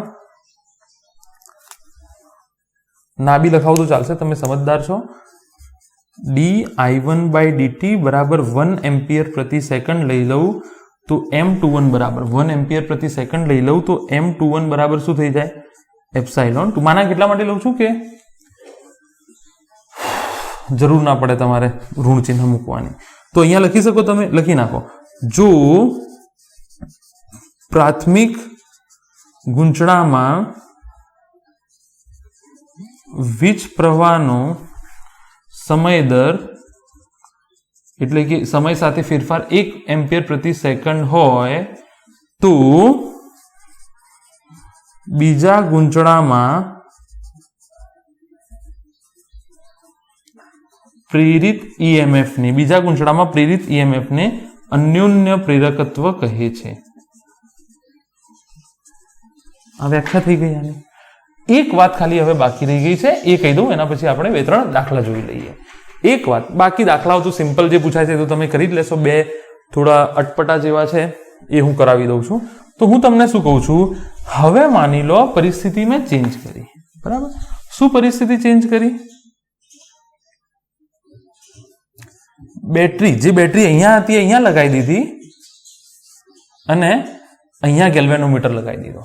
A: ના બી લખાવું તો ચાલશે, તમે સમજદાર છો. di1/dt બરાબર 1 એમ્પિયર પ્રતિ સેકન્ડ લઈ લઉં તો M21 બરાબર 1 એમ્પિયર પ્રતિ સેકન્ડ લઈ લઉં તો M21 બરાબર શું થઈ જાય? એપ્સાઇલોન. માના કેટલા માટે લઉં છું કે જરૂર ના પડે તમારે ઋણ ચિહ્ન મૂકવાની. તો અહીંયા લખી શકો, તમે લખી નાખો. જો પ્રાથમિક ગૂંચળામાં વીજ પ્રવાહનો સમય દર એટલે કે સમય સાથે ફેરફાર 1 એમ્પિયર પ્રતિ સેકન્ડ હોય તો બીજા ગૂંચળામાં પ્રેરિત ઈએમએફ ને અન્યોન્ય પ્રેરકત્વ કહે છે. આ વ્યાખ્યા થઈ ગઈ. આની એક વાત ખાલી હવે બાકી રહી ગઈ છે, એ કહી દઉં, એના પછી આપણે 2-3 દાખલા જોઈ લઈએ. એક વાત બાકી, દાખલાઓ તો સિમ્પલ જે પૂછાય છે તો તમે કરી જ લેશો. 2 થોડા અટપટા જેવા છે એ હું કરાવી દઉં છું. તો હું તમને શું કહું છું, હવે માની લો પરિસ્થિતિ મેં ચેન્જ કરી. બરાબર. શું પરિસ્થિતિ ચેન્જ કરી? બેટરી અહીંયા હતી અહીંયા લગાવી દીધી અને અહીંયા ગેલ્વેનોમીટર લગાવી દીધો.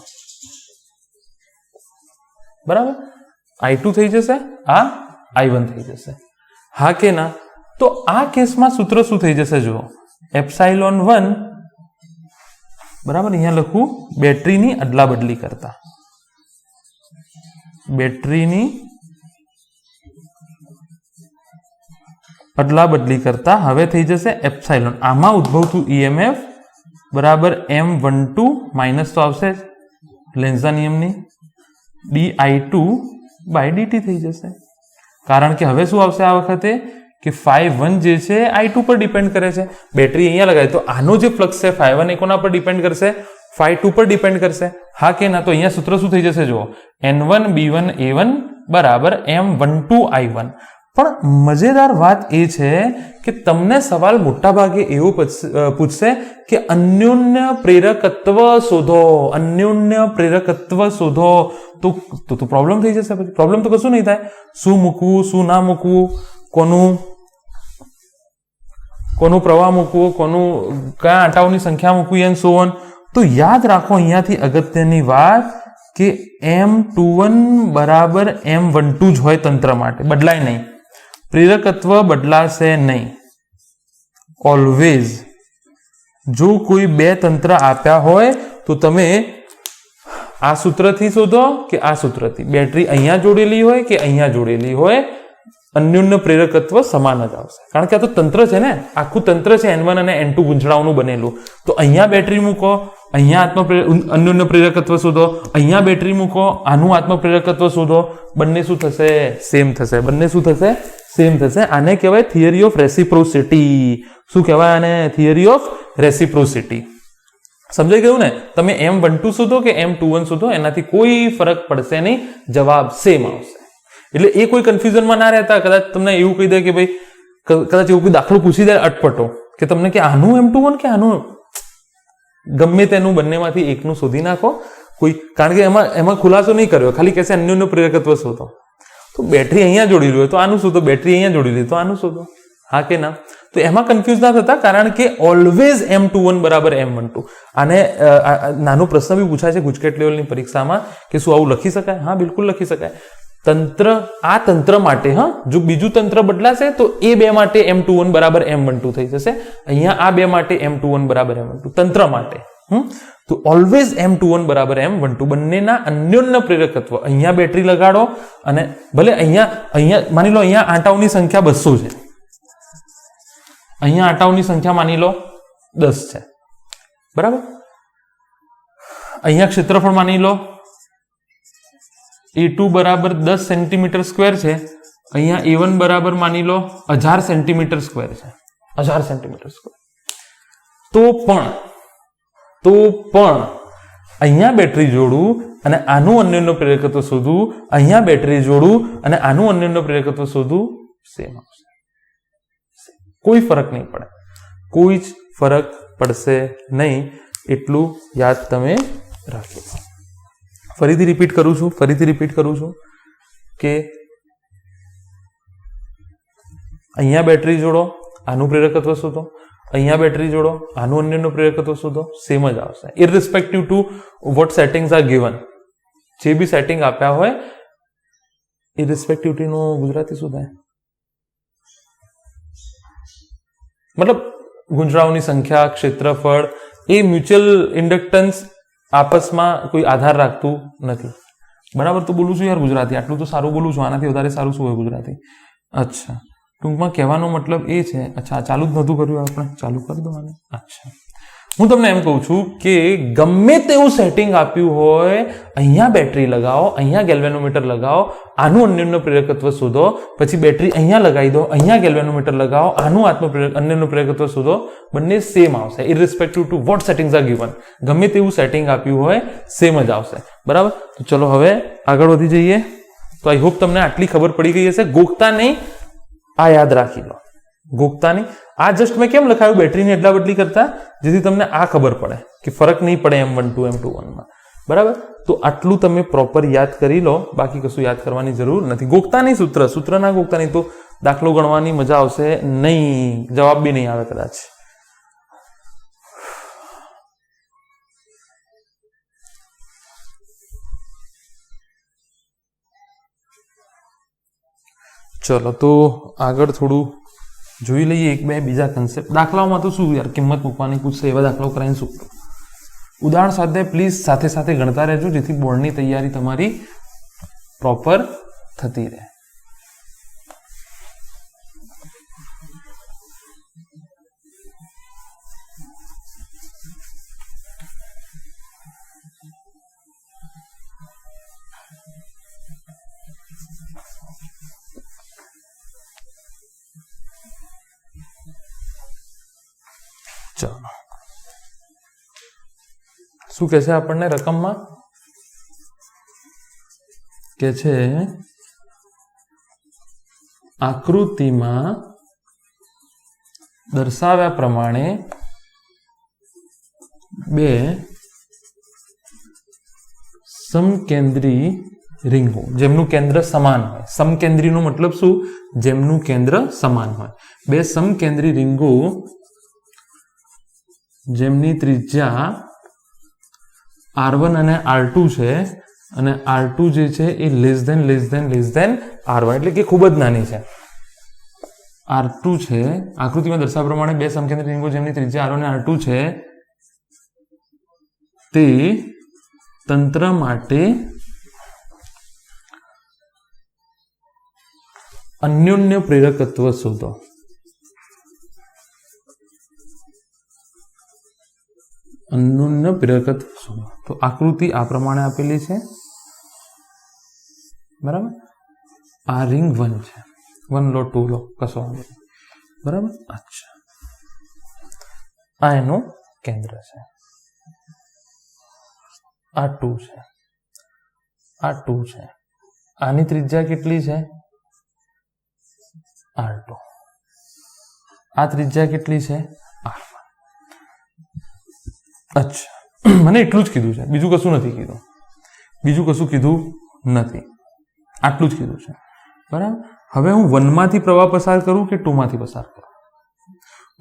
A: બરાબર. I2 થઈ જશે, આ I1 થઈ જશે. હા કે ના? તો આ કેસમાં સૂત્ર શું થઈ જશે? જો ε1 બરાબર, અહીંયા લખું બેટરીની અદલા બદલી કરતા, બેટરીની અદલા બદલી કરતા હવે થઈ જશે એપ્સાઇલોન. આમાં ઉદ્ભવતું ઈએમએફ બરાબર M12 માઇનસ તો આવશે લેન્ઝા નિયમની di2/dt થઈ જશે. કારણ કે હવે શું આવશે આ વખતે કે phi1 જે છે I2 પર ડિપેન્ડ કરે છે. બેટરી અહીંયા લગાવી તો આનો જે ફ્લક્સ છે phi1 એ કોના પર ડિપેન્ડ કરશે? phi2 પર ડિપેન્ડ કરશે. હા કે ના? તો અહીંયા સૂત્ર શું થઈ જશે? જુઓ, N1 B1 A1 બરાબર M12 I1. પણ મજેદાર વાત એ છે કે તમને સવાલ મોટા ભાગે એવો પૂછશે કે અન્યોન્ય પ્રેરકત્વ શોધો, અન્યોન્ય પ્રેરકત્વ શોધો. તો પ્રોબ્લેમ થઈ જશે. પછી પ્રોબ્લેમ તો કશું નહીં થાય. શું મૂકવું, શું ના મૂકવું, કોનું પ્રવાહ મૂકવું, કયા આંટાઓની સંખ્યા મૂકવી એન્ડ સો ઓન. તો યાદ રાખો અહીંયાથી અગત્યની વાત કે M21 બરાબર M12 જ હોય તંત્ર માટે, બદલાય નહીં. પ્રેરકત્વ બદલાશે નહીં. ઓલવેઝ જો કોઈ બે તંત્ર આપ્યા હોય તો તમે આ સૂત્રથી શોધો કે આ સૂત્રથી. બેટરી અહીંયા જોડેલી હોય કે અહીંયા જોડેલી હોય, અન્યોન્ય પ્રેરકત્વ સમાન જ આવશે. કારણ કે આ તો તંત્ર છે ને, આખું તંત્ર છે N1 અને N2 ગુંચળાઓનું બનેલું. તો અહીંયા બેટરી મૂકો, અહીંયા અન્યોન્ય પ્રેરકત્વ શોધો, અહીંયા બેટરી મૂકો, આનું આત્મપ્રેરકત્વ શોધો. બંને શું થશે? સેમ થશે. બંને શું થશે? સેમ થશે. આને કહેવાય થિયરી ઓફ રેસિપ્રોસિટી. શું કહેવાય આને? Theory of reciprocity. સમજાઈ ગયું ને? તમે M12 શોધો કે M21 શોધો, એનાથી કોઈ ફરક પડશે નહીં, જવાબ સેમ આવશે. એટલે એ કોઈ કન્ફ્યુઝનમાં ના રહેતા. કદાચ તમને એવું કહી દે કે ભાઈ, કદાચ એવું કોઈ દાખલો પૂછી દે અટપટો કે તમને કે આનું M21 કે આનું, ગમે તેનું બંનેમાંથી એકનું શોધી નાખો. કારણ કે એમાં ખુલાસો નહીં કર્યો, ખાલી કહેશે અન્યોન્ય પ્રેરકત્વ શોધો. તો બેટરી અહીંયા જોડી હોય તો આનું શોધો, બેટરી અહીંયા જોડી લે તો આનું શોધો. હા કે ના? તો એમાં કન્ફ્યુઝ ના થતા, કારણ કે ઓલવેઝ M21 બરાબર M12. આને નાનો પ્રશ્ન બી પૂછાય છે ગુજકેટ લેવલની પરીક્ષામાં કે શું આવું લખી શકાય? હા, બિલકુલ લખી શકાય. આ તંત્ર માટે, હા, જો બીજું તંત્ર બદલાશે તો એ બે માટે M21 બરાબર M12 થઈ જશે. અહીંયા આ બે માટે M21 બરાબર M12 તંત્ર માટે. તો ઓલવેઝ M21 બરાબર M12. બંનેના અન્યોન્ય પ્રેરકત્વ. અહીંયા બેટરી લગાડો અને ભલે અહીંયા માની લો અહીંયા આંટાઓની સંખ્યા 200 છે, અહીંયા આંટાઓની સંખ્યા માની લો 10 છે, બરાબર. અહીંયા ક્ષેત્રફળ માની લો A2 બરાબર 10 સેન્ટીમીટર સ્ક્વેર છે, અહીંયા A1 બરાબર માની લો 1000 સેન્ટીમીટર સ્ક્વેર છે, 1000 સેન્ટીમીટર સ્ક્વેર. તો પણ અહીંયા બેટરી જોડું અને આનું અન્યોન્ય પ્રેરકત્વ શોધું, અહીંયા બેટરી જોડું અને આનું અન્યોન્ય પ્રેરકત્વ શોધું, સેમ આવશે. કોઈ ફરક નહીં પડે, કોઈ જ ફરક પડશે નહીં. એટલું યાદ તમે રાખી લો. ફરીથી રિપીટ કરું છું કે અહીંયા બેટરી જોડો, આનું પ્રેરકત્વ શોધો, અહીંયા બેટરી જોડો, આનું અન્યનું પ્રેરકત્વ શોધો, સેમ જ આવશે. Irrespective to what settings are given. જે બી સેટિંગ આપ્યા હોય, ઇરરિસ્પેક્ટિવિટીનું ગુજરાતી શું થાય? મતલબ ગુંજરાઓની સંખ્યા, ક્ષેત્રફળ, એ મ્યુચ્યુઅલ ઇન્ડક્ટન્સ આપસમાં કોઈ આધાર રાખતું નથી. બરાબર તો બોલું છું યાર ગુજરાતી, આટલું તો સારું બોલું છું. આનાથી વધારે સારું શું હોય ગુજરાતી? અચ્છા, ટૂંકમાં કહેવાનો મતલબ એ છે. અચ્છા, ચાલુ જ નહોતું કર્યું આપણે, ચાલુ કરી દો આને. અચ્છા, હું તમને એમ કહું છું કે ગમે તેવું સેટિંગ આપ્યું હોય, અહીંયા બેટરી લગાવો, અહીંયા ગેલ્વેનોમીટર લગાવો, આનું અન્યનું પ્રેરકત્વ શોધો, પછી બેટરી અહીંયા લગાવી દો, અહીંયા ગેલ્વેનોમીટર લગાવો, આનું અન્યનું પ્રેરકત્વ શોધો, બંને સેમ આવશે. Irrespective to what settings are given. ગમે તેવું સેટિંગ આપ્યું હોય, સેમ જ આવશે. બરાબર? તો ચલો હવે આગળ વધી જઈએ. તો આઈ હોપ તમને આટલી ખબર પડી ગઈ હશે. ગોખતા નહીં, આ યાદ રાખી લો. ગોખતા નહીં. આ જસ્ટ મેં કેમ લખાયું બેટરીની એટલા બદલી કરતા, જેથી તમને આ ખબર પડે કે ફરક નહીં પડે M12 M21 માં. બરાબર? તો આટલું તમે પ્રોપર યાદ કરી લો. બાકી કશું યાદ કરવાની જરૂર નથી. ગોખતા નહીં, સૂત્ર ના ગોખતા નહીં, તો દાખલો ગણવાની મજા આવશે નહીં, જવાબ બી નહીં આવે કદાચ. ચલો તો આગળ થોડું જોઈ લઈએ એક બે બીજા કન્સેપ્ટ. દાખલાઓમાં તો શું યાર, કિંમત મૂકવાની પૂછશે, એવા દાખલાઓ કરાવીને શું? ઉદાહરણ સ્વાધ્યાય પ્લીઝ સાથે સાથે ગણતા રહેજો, જેથી બોર્ડની તૈયારી તમારી પ્રોપર થતી રહે. ચાલો શું કે છે આપણને રકમમાં કે છે આકૃતિમાં દર્શાવ્યા પ્રમાણે બે સમકેન્દ્રી રીંગો જેમનું કેન્દ્ર સમાન હોય, સમકેન્દ્રીનો મતલબ શું? જેમનું કેન્દ્ર સમાન હોય. બે સમકેન્દ્રી રીંગો જેમની ત્રિજ્યા R1 અને R2 છે અને R2 જે છે એ લેસ ધેન R1 એટલે કે ખૂબ જ નાની છે. R2 છે આકૃતિમાં દર્શાવ્યા પ્રમાણે બે સમકેન્દ્રી રીંગો જેમની ત્રિજ્યા R1 અને R2 છે તે તંત્ર માટે અન્યોન્ય પ્રેરકત્વ શોધો. અન્યોન્ય પ્રેરકત્વ શોધો. તો આકૃતિ આ પ્રમાણે આપેલી છે, બરાબર. આ રિંગ 1 છે, 1 લો 2 લો કશો વાંધો નહીં, બરાબર. અચ્છા, આ એનું કેન્દ્ર છે. આ 2 છે, આ 2 છે. આની ત્રિજ્યા કેટલી છે? R2. આ ત્રિજ્યા કેટલી છે? R1. અચ્છા, મને એટલું જ કીધું છે, બીજું કશું નથી કીધું. બીજું કશું કીધું નથી, આટલું જ કીધું છે, બરાબર. હવે હું 1 માંથી પ્રવાહ પસાર કરું કે 2 માંથી પસાર કરું?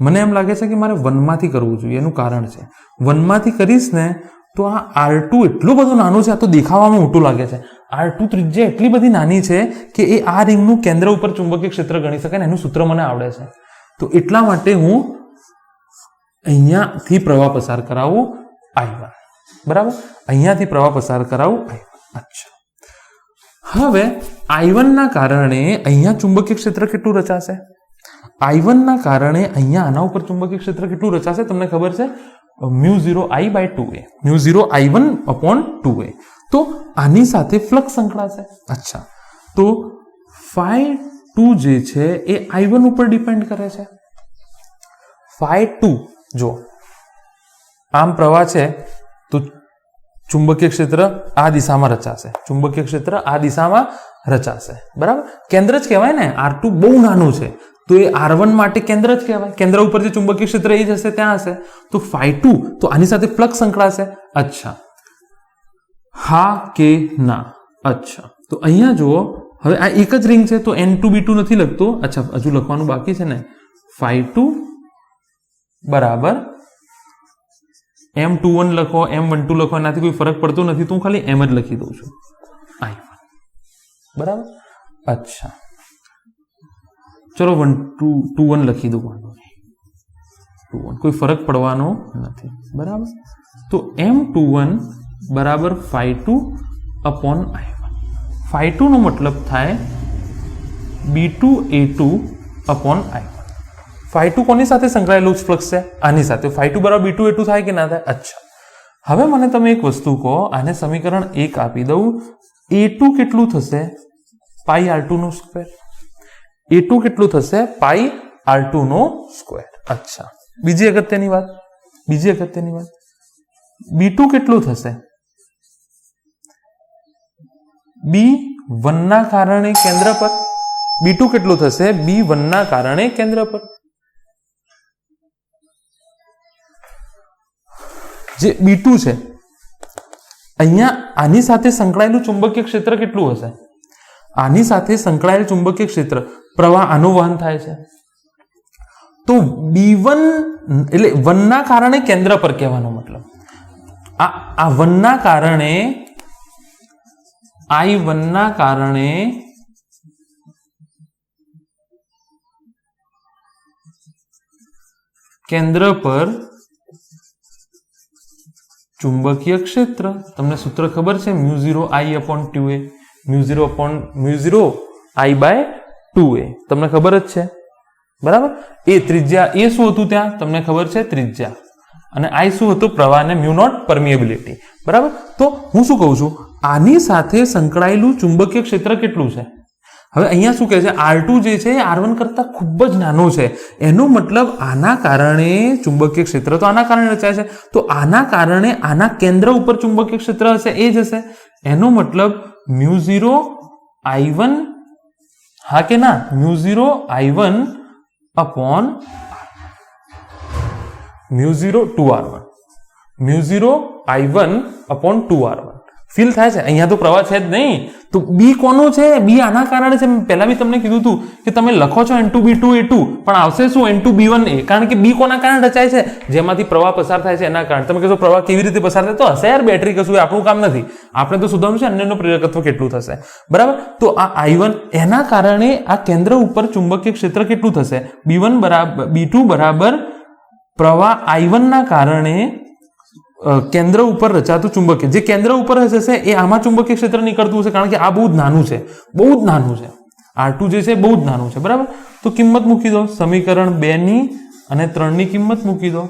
A: મને એમ લાગે છે કે મારે 1 માંથી કરવું જોઈએ. એનું કારણ છે 1 માંથી કરીશ ને તો આ R2 એટલો બધો નાનો છે, આ તો દેખાવામાં મોટું લાગે છે. R2 ત્રિજ્યા એટલી બધી નાની છે કે એ આ રિંગનું કેન્દ્ર ઉપર ચુંબકીય ક્ષેત્ર ગણી શકાય ને એનું સૂત્ર મને આવડે છે. તો એટલા માટે હું અહીંયાથી પ્રવાહ પસાર કરાવું I1, બરાબર. અહીંયાથી પ્રવાહ પસાર કરાવું I1. અચ્છા, હવે I1 ના કારણે અહીંયા ચુંબકીય ક્ષેત્ર કેટલું રચાશે? I1 ના કારણે અહીંયા આના ઉપર ચુંબકીય ક્ષેત્ર કેટલું રચાશે તમને ખબર છે? μ0I/2a, μ0I1/2a. તો આની સાથે ફ્લક્સ સંકળાશે. અચ્છા, તો φ2 જે છે એ I1 ઉપર ડિપેન્ડ કરે છે. φ2 જો આમ પ્રવાહ છે તો ચુંબકીય ક્ષેત્ર આ દિશામાં રચાશે, ચુંબકીય ક્ષેત્ર આ દિશામાં રચાશે, બરાબર. કેન્દ્ર જ કહેવાય ને, R2 બહુ નાનું છે તો એ R1 માટે કેન્દ્ર જ કહેવાય. કેન્દ્ર ઉપર જે ચુંબકીય ક્ષેત્ર એ જ હશે, ત્યાં હશે. તો φ2 તો આની સાથે ફ્લક્સ સંકળાશે. અચ્છા, હા કે ના? અચ્છા, તો અહીંયા જુઓ, હવે આ એક જ રિંગ છે તો N2B2 નથી લખતો. અચ્છા, હજુ લખવાનું બાકી છે ને. φ2 બરાબર M21 લખો, M12 લખો, એનાથી કોઈ ફરક પડતો નથી, તો હું ખાલી M જ લખી દઉં છું, I1, બરાબર. અચ્છા, ચલો 21 લખી દઉં, વાંધો નહીં, 21 કોઈ ફરક પડવાનો નથી, બરાબર. તો M21 બરાબર φ2/I1. φ2 નો મતલબ થાય B2A2/I1. φ2 કોની સાથે સંકળાયેલું ફ્લક્સ છે? આની સાથે. φ2 બરાબર B2A2 થાય કે ના થાય? અચ્છા, હવે મને તમે એક વસ્તુ કહો, આને સમીકરણ 1 આપી દઉં. A2 કેટલું થશે? πR2 નો સ્ક્વેર. A2 કેટલું થશે? πR2 નો સ્ક્વેર. અચ્છા, બીજી અગત્યની વાત, B2 કેટલું થશે? B1 ના કારણે કેન્દ્ર પર. B2 કેટલું થશે? B1 ના કારણે કેન્દ્ર પર. જે B2 છે અહીંયા આની સાથે સંકળાયેલું ચુંબકીય ક્ષેત્ર કેટલું હશે? આની સાથે સંકળાયેલ ચુંબકીય ક્ષેત્ર, પ્રવાહ આનું વહન થાય છે. તો B1 એટલે 1 ના કારણે કેન્દ્ર પર કહેવાનો મતલબ આ 1 ના કારણે, I1 ના કારણે કેન્દ્ર પર ચુંબકીય ક્ષેત્ર. તમને સૂત્ર ખબર છે, μ0I/2a, μ0I/2a તમને ખબર જ છે, બરાબર. એ ત્રિજ્યા, એ શું હતું ત્યાં તમને ખબર છે? ત્રિજ્યા. અને I શું હતું? પ્રવાહ અને μ0 પરમિએબિલિટી, બરાબર. તો હું શું કહું છું, આની સાથે સંકળાયેલું ચુંબકીય ક્ષેત્ર કેટલું છે? હવે અહીંયા શું કહે છે, R2 જે છે એ R1 કરતા ખૂબ જ નાનો છે. એનો મતલબ આના કારણે ચુંબકીય ક્ષેત્ર તો આના કારણે રચાય છે, તો આના કારણે આના કેન્દ્ર ઉપર ચુંબકીય ક્ષેત્ર હશે એ જ હશે. એનો મતલબ μ0 I1, હા કે ના, μ0 I1 upon μ0 2R1, μ0 I1 upon 2R1. Feel થાય છે? અહીંયા તો પ્રવાહ છે જ નહીં, તો બી કોનો છે? બી આના કારણે છે. પહેલા બી તમને કીધું હતું કે તમે લખો છો N2B2A2 પણ આવશે શું N2B1A, કારણ કે બી કોના કારણે રચાય છે? જેમાંથી પ્રવાહ પસાર થાય છે એના કારણે. તમે કહેશો પ્રવાહ કેવી રીતે પસાર થાય? તો હશે યાર બેટરી, કશું આપણું કામ નથી. આપણે તો શોધવાનું છે અન્યનું પ્રેરકત્વ કેટલું થશે, બરાબર. તો આ I1 એના કારણે આ કેન્દ્ર ઉપર ચુંબકીય ક્ષેત્ર કેટલું થશે? B2 બરાબર પ્રવાહ I1 ના કારણે કેન્દ્ર ઉપર રચાતું ચુંબકીય, જે કેન્દ્ર ઉપર હશે એ આમાં ચુંબકીય ક્ષેત્ર નીકળતું હશે, કારણ કે આ બહુ જ નાનું છે, બહુ જ નાનું છે. R2 જે છે બહુ જ નાનું છે, બરાબર. તો કિંમત મૂકી દો, સમીકરણ 2 ની અને 3 ની કિંમત મૂકી દો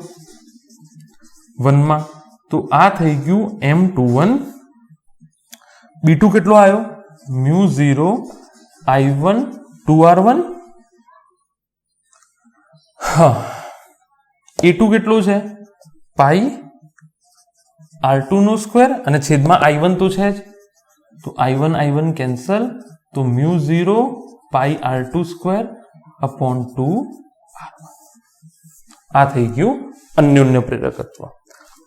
A: 1 માં. તો આ થઈ ગયું M21. B2 કેટલો આવ્યો? μ0 I1 2R1. હા, A2 કેટલો છે? પાઈ R2 નો સ્ક્વેર અને છેદમાં I1 તો છે જ, તો I1 કેન્સલ, તો μ0 પાઈ R2 સ્ક્વેર અપોન 2R1. આ થઈ ગયું અન્યોન્ય પ્રેરકત્વ.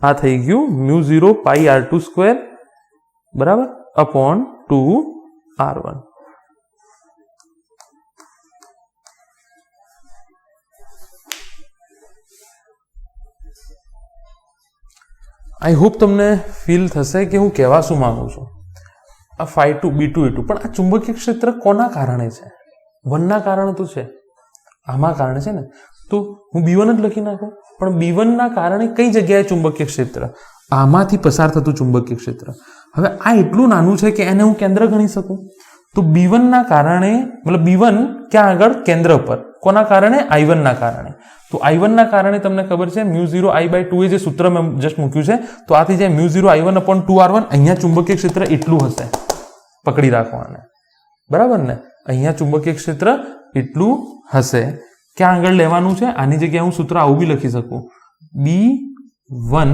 A: આ થઈ ગયું μ0 પાઈ R2 સ્ક્વેર બરાબર અપોન 2R1. આઈ હોપ તમને ફીલ થશે કે હું કહેવા શું માંગુ છું. આ φ2 B2 A2 પણ આ ચુંબકીય ક્ષેત્ર કોના કારણે છે? 1 ના કારણે તો છે, આમાં કારણે છે ને, તો હું B1 જ લખી નાખું. પણ B1 ના કારણે કઈ જગ્યાએ ચુંબકીય ક્ષેત્ર? આમાંથી પસાર થતું ચુંબકીય ક્ષેત્ર. હવે આ એટલું નાનું છે કે એને હું કેન્દ્ર ગણી શકું. તો B1 ના કારણે, મતલબ B1 ક્યાં આગળ? કેન્દ્ર પર. કોના કારણે? I1 ના કારણે. તો I1 ના કારણે તમને ખબર છે μ0 I/2 એ જે સૂત્ર મેં જસ્ટ મૂક્યું છે, તો આથી જાય μ0 I1 upon 2R1. અહીંયા ચુંબકીય ક્ષેત્ર એટલું હશે, પકડી રાખવાને, બરાબર ને? અહીંયા ચુંબકીય ક્ષેત્ર એટલું હશે. ક્યાં આગળ લેવાનું છે? આની જગ્યાએ હું સૂત્ર આવું બી લખી શકું, B1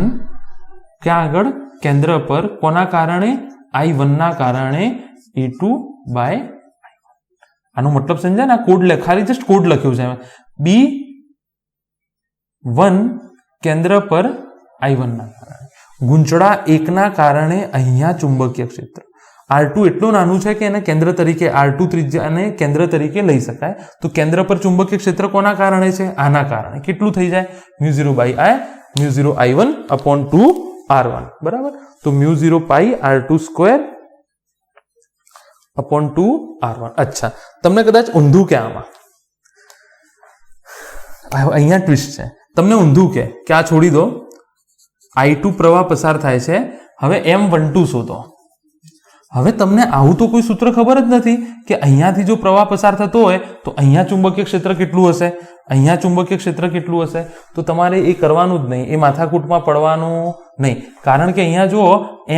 A: ક્યાં આગળ? કેન્દ્ર પર. કોના કારણે? I1 ના કારણે A2/I1. આનો મતલબ સમજાય ને? આ કોડ ખાલી જસ્ટ કોડ લખ્યો છે. B1 કેન્દ્ર પર I1 ના કારણે, ગૂંચળા 1 ના કારણે અહીંયા ચુંબકીય ક્ષેત્ર. R2 એટલું નાનું છે કે એને કેન્દ્ર તરીકે, R2 ત્રિજ્યાને કેન્દ્ર તરીકે લઈ શકાય. તો કેન્દ્ર પર ચુંબકીય ક્ષેત્ર કોના કારણે છે? આના કારણે. કેટલું થઈ જાય? μ0 I1 upon 2R1, બરાબર. તો μ0 પાઈ R2 સ્ક્વેર upon 2R1. અચ્છા, તમને કદાચ ઊંધું કે આમાં અહીંયા ટ્વિસ્ટ છે. તમને ઊંધું કે આ છોડી દો, I2 પ્રવાહ પસાર થાય છે, હવે M12 શોધો. હવે તમને આવું તો કોઈ સૂત્ર ખબર જ નથી કે અહીંયાથી જો પ્રવાહ પસાર થતો હોય તો અહીંયા ચુંબકીય ક્ષેત્ર કેટલું હશે, અહીંયા ચુંબકીય ક્ષેત્ર કેટલું હશે. તો તમારે એ કરવાનું જ નહીં, એ માથાકૂટમાં પડવાનું નહીં, કારણ કે અહીંયા જો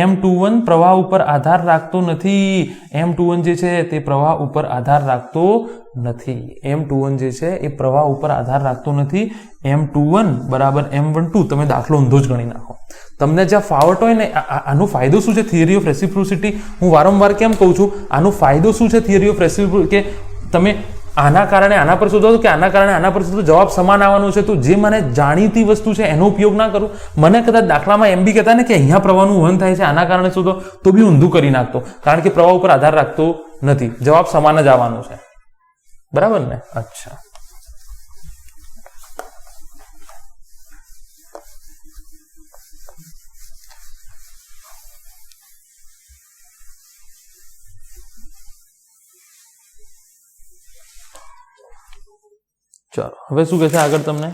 A: M21 પ્રવાહ ઉપર આધાર રાખતો નથી. M21 જે છે તે પ્રવાહ ઉપર આધાર રાખતો નથી. M21 જે છે એ પ્રવાહ ઉપર આધાર રાખતો નથી. M21 બરાબર M12. તમે દાખલો ઊંધો જ ગણી નાખો. તમને જ્યાં ફાવટ હોય ને, આનો ફાયદો શું છે? Theory of reciprocity. હું વારંવાર કેમ કહું છું આનો ફાયદો શું છે? થિયરી ઓફ રેસિપ્રોસિટી, કે તમે આના કારણે આના પર શોધો કે આના કારણે આના પર શોધો, જવાબ સમાન આવવાનો છે. તો જે મને જાણીતી વસ્તુ છે એનો ઉપયોગ ના કરું. મને કદાચ દાખલામાં એમ બી કહેતા ને કે અહીંયા પ્રવાહનું વહન થાય છે, આના કારણે શોધો, તો બી ઊંધું કરી નાખતો, કારણ કે પ્રવાહ ઉપર આધાર રાખતો નથી. જવાબ સમાન જ આવવાનો છે, બરાબર ને? અચ્છા, ચાલો હવે શું કહે છે આગળ તમને?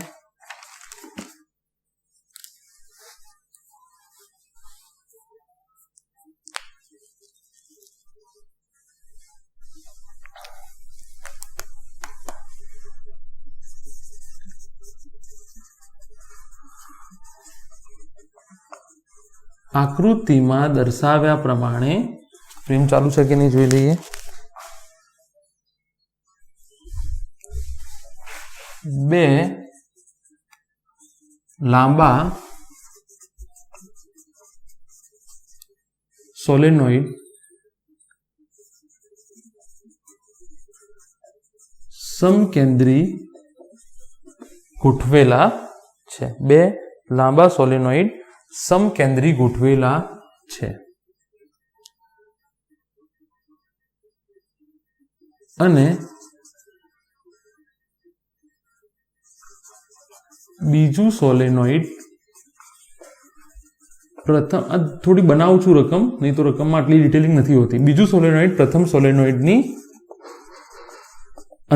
A: આકૃતિમાં દર્શાવ્યા પ્રમાણે, પ્રેમ ચાલુ છે કે નહીં જોઈ લઈએ. બે લાંબા સોલેનોઇડ સમકેન્દ્રી ગોઠવેલા છે. બે લાંબા સોલેનોઇડ સમકેન્દ્રી ગોઠવેલા છે અને બીજું સોલેનોઇડ પ્રથમ, થોડી બનાવું છું રકમ, નહીં તો રકમમાં આટલી ડિટેલિંગ નથી હોતી. બીજું સોલેનોઇડ પ્રથમ સોલેનોઇડની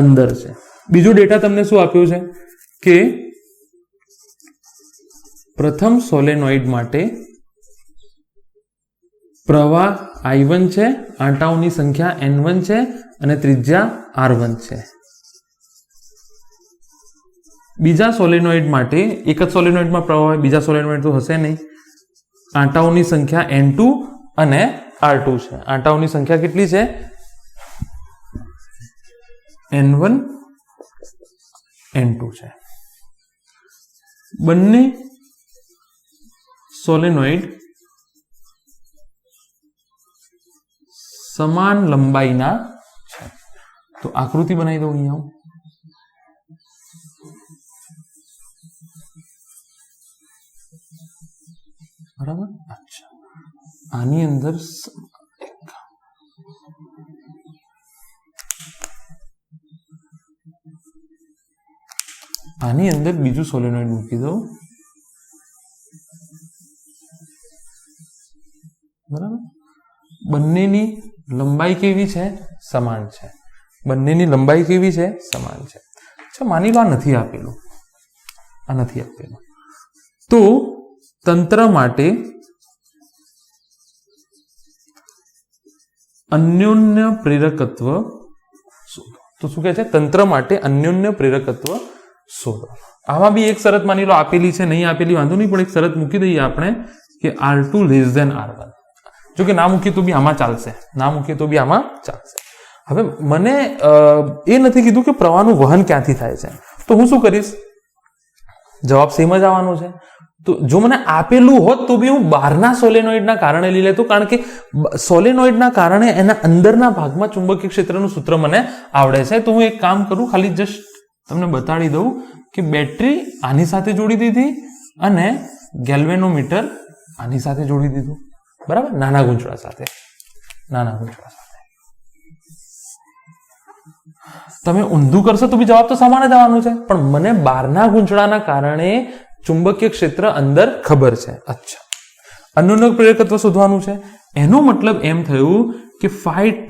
A: અંદર છે. બીજો ડેટા તમને શું આપ્યો છે કે પ્રથમ સોલેનોઇડ માટે પ્રવાહ I1 છે, આંટાઓની સંખ્યા N1 છે અને ત્રિજ્યા R1 છે. બીજા સોલેનોઇડ માટે એક જ સોલેનોઇડમાં પ્રવાહ હોય, બીજા સોલેનોઇડ તો હશે નહીં. આંટાઓની સંખ્યા N2 અને R2 છે. આંટાઓની સંખ્યા કેટલી છે? N1 N2 છે. બંને સોલેનોઇડ સમાન લંબાઈના છે. તો આકૃતિ બનાવી દઉં અહીંયા. બરાબર. અચ્છા, આની અંદર બીજું સોલેનોઇડ મૂકી દઉં. બરાબર. બંનેની લંબાઈ કેવી છે? સમાન છે. બંનેની લંબાઈ કેવી છે? સમાન છે. અચ્છા, માની લો આ નથી આપેલું, આ નથી આપેલું, તો તંત્ર માટે અન્યોન્ય પ્રેરકત્વ શોધો. તો શું કહે છે? તંત્ર માટે અન્યોન્ય પ્રેરકત્વ શોધો. આમાં બી એક શરત માની લો આપેલી છે, નહીં આપેલી વાંધો નહીં, પણ એક શરત મૂકી દઈએ આપણે કે R2 લેસ ધેન R1. જો કે ના મૂકીએ તો બી આમાં ચાલશે, ના મૂકીએ તો બી આમાં ચાલશે. હવે મને એ નથી કીધું કે પ્રવાહનું વહન ક્યાંથી થાય છે, તો હું શું કરીશ? જવાબ સેમ જ આવવાનો છે. તો જો મને આપેલું હોત તો બી હું બહારના સોલેનોઇડના કારણે લઈ લેતો, કારણ કે સોલેનોઇડના કારણે એના અંદરના ભાગમાં ચુંબકીય ક્ષેત્રનું સૂત્ર મને આવડે છે. તો હું એક કામ કરું, ખાલી જસ્ટ તમને બતાડી દઉં કે બેટરી આની સાથે જોડી દીધી અને ગેલ્વેનોમીટર આની સાથે જોડી દીધું. બરાબર. નાના ગૂંચળા સાથે, નાના ગૂંચળા સાથે. તમે ઊંધું કરશો તો બી જવાબ તો સમાન જ આવવાનું છે, પણ મને બહારના ગૂંચળાના કારણે ચુંબકીય ક્ષેત્ર અંદર ખબર છે. અચ્છા, અન્યોન્ય પ્રેરકત્વ શોધવાનું છે. એનો મતલબ એમ થયું કે Φ2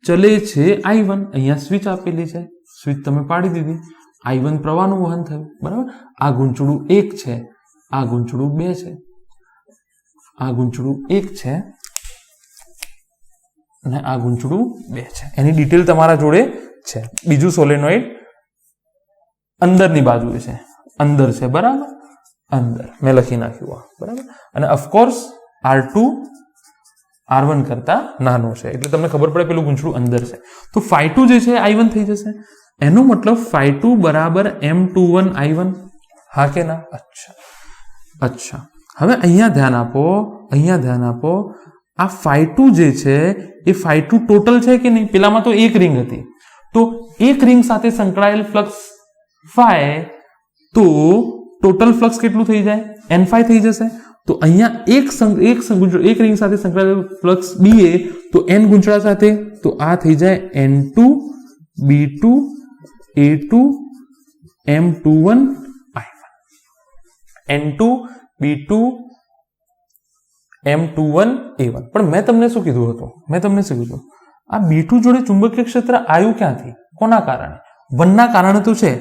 A: ચલે છે I1. અહીંયા સ્વિચ આપેલી છે, સ્વિચ તમે પાડી દીધી, I1 પ્રવાહનું વહન થયું. બરાબર. આ ગૂંચળું 1 છે, આ ગૂંચળું 2 છે, આ ગૂંચળું 1 છે અને આ ગૂંચળું 2 છે. એની ડિટેલ તમારા જોડે છે. બીજું સોલેનોઇડ અંદરની બાજુએ છે, અંદર છે. બરાબર. અંદર મેં લખી નાખ્યું. બરાબર. અને ઓફકોર્સ R2 R1 કરતા નાનો છે, એટલે તમને ખબર પડે પેલું ગૂંચળું અંદર છે. તો Φ2 જે છે I1 થઈ જશે. એનો મતલબ Φ2 બરાબર M21 I1. હા કે ના? અચ્છા, અચ્છા. હવે અહીંયા ધ્યાન આપો, અહીંયા ધ્યાન આપો. આ Φ2 જે છે એ Φ2 ટોટલ છે કે નહીં? પેલામાં તો એક રિંગ હતી, તો એક રિંગ સાથે સંકળાયેલ ફ્લક્સ ફાઈ, તો ટોટલ ફ્લક્સ કેટલું થઈ જાય? N5 થઈ જશે. તો અહીંયા એક રિંગ સાથે સંકળાયેલ ફ્લક્સ BA, તો N ગૂંચળા સાથે, તો આ થઈ જાય N2 B2 A2 M21 I1. N2 B2 M21 A1. પણ મેં તમને શું કીધું હતું? આ B2 જોડે ચુંબકીય ક્ષેત્ર આવ્યું ક્યાંથી? કોના કારણે? 1 ના કારણે તો છે.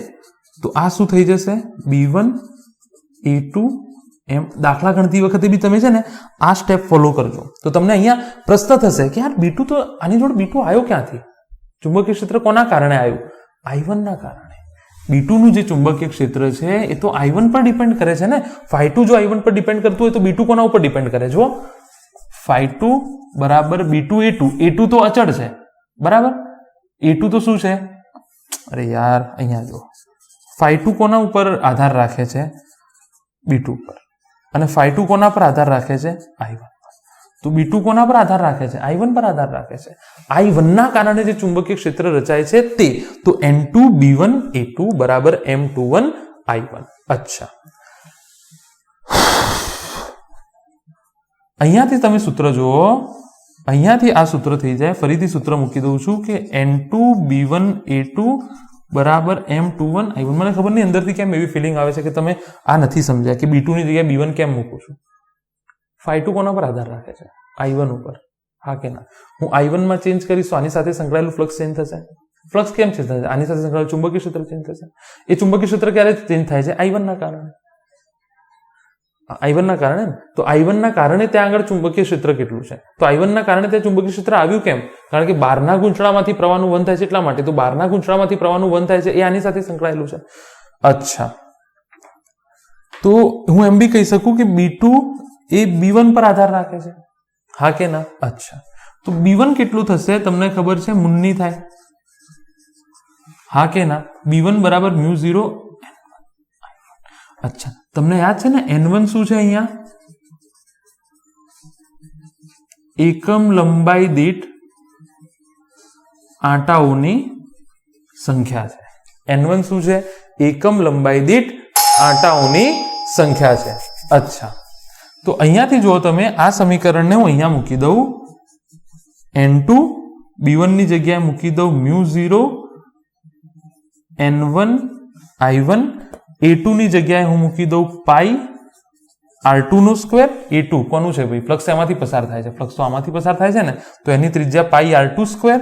A: તો આ શું થઈ જશે? B1 A2 M. દાખલા ગણતી વખતે બી તમે છે ને આ સ્ટેપ ફોલો કરજો, તો તમને અહીંયા પ્રશ્ન થશે કે યાર B2 તો આની જોડે B2 આવ્યો ક્યાંથી? ચુંબકીય ક્ષેત્ર કોના કારણે આવ્યું? I1 ના કારણે. B2 નું જે ચુંબકીય ક્ષેત્ર છે એ તો I1 પર ડિપેન્ડ કરે છે ને. Φ2 જો I1 પર ડિપેન્ડ કરતું હોય તો B2 કોના ઉપર ડિપેન્ડ કરે? જો Φ2 બરાબર B2 A2. A2 તો અચળ છે. બરાબર. A2 તો શું છે? अरे यार अहींया जो phi2 कोना ઉપર આધાર રાખે છે b2 પર અને phi2 કોના પર આધાર રાખે છે i1 પર તો b2 કોના પર આધાર રાખે છે i1 પર આધાર રાખે છે i1 ના કારણે જે ચુંબકીય ક્ષેત્ર રચાય છે તે તો n2 b1 a2 બરાબર m21 i1 અચ્છા અહીંયાથી તમે સૂત્ર જુઓ અહીંયાથી આ સૂત્ર થઈ જાય ફરીથી સૂત્ર મૂકી દઉં છું કે n2 b1 a2 बराबर m21 i1 મને ખબર નહીં અંદરથી કેમ એવી ફીલિંગ આવે છે કે તમે આ નથી સમજ્યા કે b2 ની જગ્યાએ b1 કેમ મૂકું છું phi2 કોના પર આધાર રાખે છે i1 ઉપર હા કે ના હું i1 માં ચેન્જ કરીશ તો આની સાથે સંકળાયેલું ફ્લક્સ ચેન્જ થશે ફ્લક્સ કેમ ચેન્જ થશે આની સાથે સંકળાયેલું ચુંબકીય ક્ષેત્ર ચેન્જ થશે એ ચુંબકીય ક્ષેત્ર ક્યારે ચેન્જ થાય છે i1 ના કારણે i1 ના કારણે તો i1 ના કારણે ત્યાં આગળ ચુંબકીય ક્ષેત્ર કેટલું છે તો i1 ના કારણે ત્યાં ચુંબકીય ક્ષેત્ર આવ્યું કેમ કારણ કે બહારના ગૂંચળામાંથી પ્રવાહનું વહન થાય છે એટલા માટે તો બહારના ગૂંચળામાંથી પ્રવાહનું વહન થાય છે એ આની સાથે સંકળાયેલું છે અચ્છા તો હું એમ બી કહી શકું કે b2 એ b1 પર આધાર રાખે છે હા કે ના અચ્છા તો b1 કેટલું થશે તમને ખબર છે મુન્ની થાય હા કે ના b1 બરાબર μ0 अच्छा તમને યાદ છે ને n1 શું છે અહીંયા એકમ લંબાઈ દીઠ આંટાઓની સંખ્યા છે n1 શું છે એકમ લંબાઈ દીઠ આંટાઓની સંખ્યા છે અચ્છા તો અહીંયાથી જો તમે આ સમીકરણને હું અહીંયા મૂકી દઉં n2 b1 ની જગ્યાએ મૂકી દઉં μ0 n1 i1 a2 ની જગ્યાએ હું મૂકી દઉં પાઈ r2 નો સ્ક્વેર a2 કોનું છે ભાઈ ફ્લક્સ એમાંથી પસાર થાય છે ફ્લક્સ તો આમાંથી પસાર થાય છે ને તો એની ત્રિજ્યા પાઈ r2 સ્ક્વેર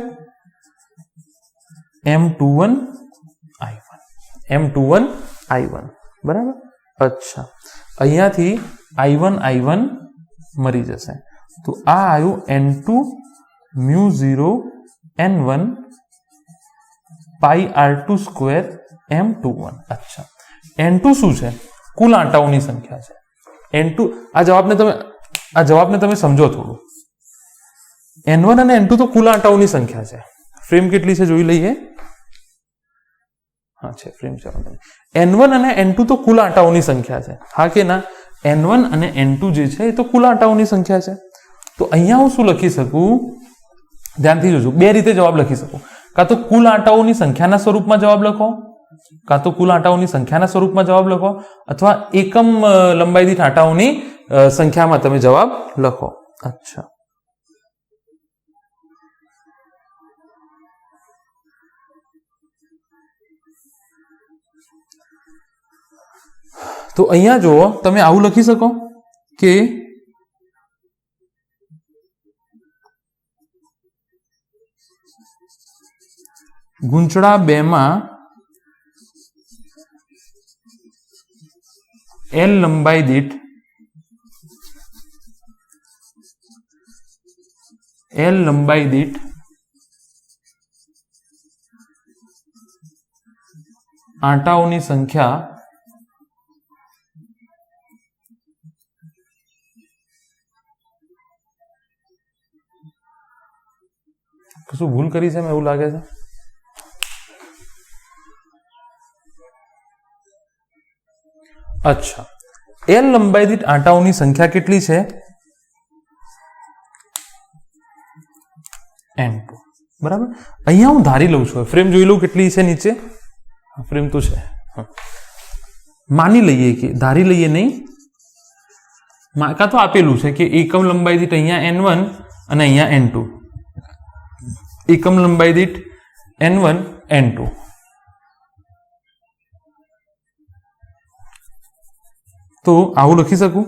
A: m21 i1 બરાબર અચ્છા અહીંયાથી i1 મરી જશે તો આ આવ્યું n2 μ0 n1 પાઈ r2 સ્ક્વેર m21 અચ્છા n2 શું છે કુલ આંટાઓની સંખ્યા છે n2 આ જવાબને તમે સમજો થોડું n1 અને n2 તો કુલ આંટાઓની સંખ્યા છે ફ્રેમ કેટલી છે જોઈ લઈએ હા છે ફ્રેમ છે n1 અને n2 તો કુલ આંટાઓની સંખ્યા છે હા કે ના n1 અને n2 જે છે એ તો કુલ આંટાઓની સંખ્યા છે તો અહીંયા હું શું લખી શકું ધ્યાનથી જોજો બે રીતે જવાબ લખી શકું કાં તો કુલ આંટાઓની સંખ્યાના સ્વરૂપમાં જવાબ લખો કાં તો કુલ આંટાઓની સંખ્યાના સ્વરૂપમાં જવાબ લખો અથવા એકમ લંબાઈ દીઠ આંટાઓની સંખ્યામાં તમે જવાબ લખો અચ્છા તો અહીંયા જુઓ તમે આવું લખી શકો કે ગૂંચળા 2 માં L લંબાઈ દીઠ આંટાઓની સંખ્યા કશું ભૂલ કરી છે મેં એવું લાગે છે અચ્છા L લંબાઈ દીઠ આંટાઓની સંખ્યા કેટલી છે n2 બરાબર અહીંયા હું ધારી લઉં છું ફ્રેમ જોઈ લઉં કેટલી છે નીચે ફ્રેમ તો છે માની લઈએ કે ધારી લઈએ નહીં કાં તો આપેલું છે કે એકમ લંબાઈ દીઠ અહીંયા n1 અને અહીંયા n2 એકમ લંબાઈ દીઠ n1 n2 તો આવું લખી શકું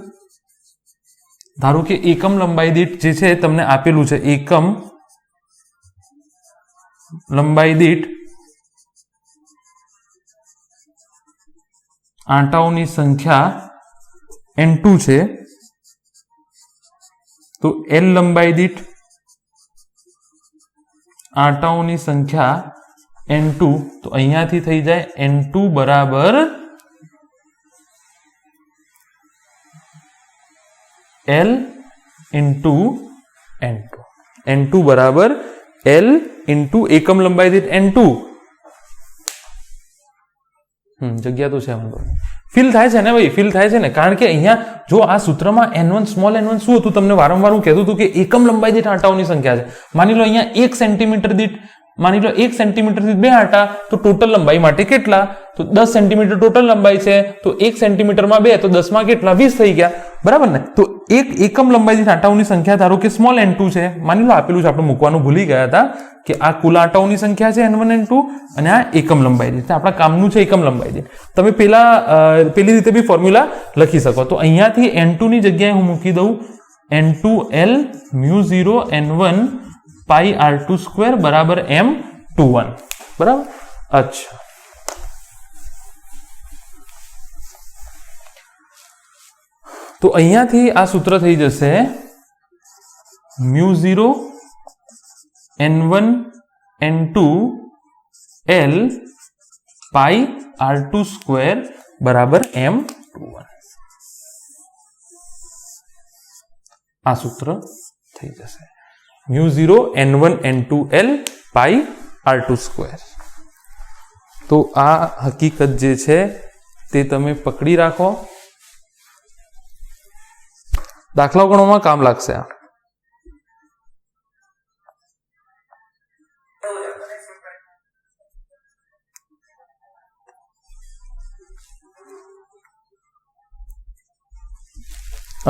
A: ધારો કે એકમ લંબાઈ દીઠ જે છે તમને આપેલું છે એકમ લંબાઈ દીઠ આંટાઓની સંખ્યા n2 છે તો L લંબાઈ દીઠ આંટાઓની સંખ્યા n2 તો અહીંયાથી થઈ જાય n2 બરાબર L into n2 બરાબર L into એકમ લંબાઈ દીઠ n2 જગ્યા તો છે વાંધો નહીં. ફીલ થાય છે ને ભાઈ, ફીલ થાય છે ને, કારણ કે અહીંયા જો આ સૂત્રમાં n1 સ્મોલ n1 શું હતું, તમને વારંવાર હું કહેતું હતું કે એકમ લંબાઈ દીઠ આંટાઓની સંખ્યા છે. માની લો અહીંયા 1 સેન્ટીમીટર દીઠ, માની લો 1 સેન્ટીમીટર દીઠ 2 આંટા, તો ટોટલ લંબાઈ માટે કેટલા, તો 10 સેન્ટીમીટર ટોટલ લંબાઈ છે, તો 1 સેન્ટીમીટરમાં 2, તો 10 માં કેટલા, 20 થઈ ગયા, બરાબર ને. તો એક એકમ લંબાઈ દીઠ આંટાઓની સંખ્યા ધારો કે સ્મોલ n2 છે, માની લો આપેલું છે, આપણે મૂકવાનું ભૂલી ગયા હતા કે આ કુલ આંટાઓની સંખ્યા છે n1 n2 અને આ એકમ લંબાઈ દીઠ, આપણા કામનું છે એકમ લંબાઈ દીઠ. તમે પેલી રીતે બી ફોર્મ્યુલા લખી શકો. તો અહીંયાથી n2 ની જગ્યાએ હું મૂકી દઉં n2l μ0 n1 પાઈ r2 સ્ક્વેર બરાબર m21, બરાબર. અચ્છા, તો અહીંયાથી આ સૂત્ર થઈ જશે μ0 n1 n2 l પાઈ r2 સ્ક્વેર બરાબર m21. આ સૂત્ર થઈ જશે μ0 n1 n2 l પાઈ r2 સ્ક્વેર. તો આ હકીકત જે છે તે તમે પકડી રાખો, દાખલાઓ ગણવામાં કામ લાગશે આ.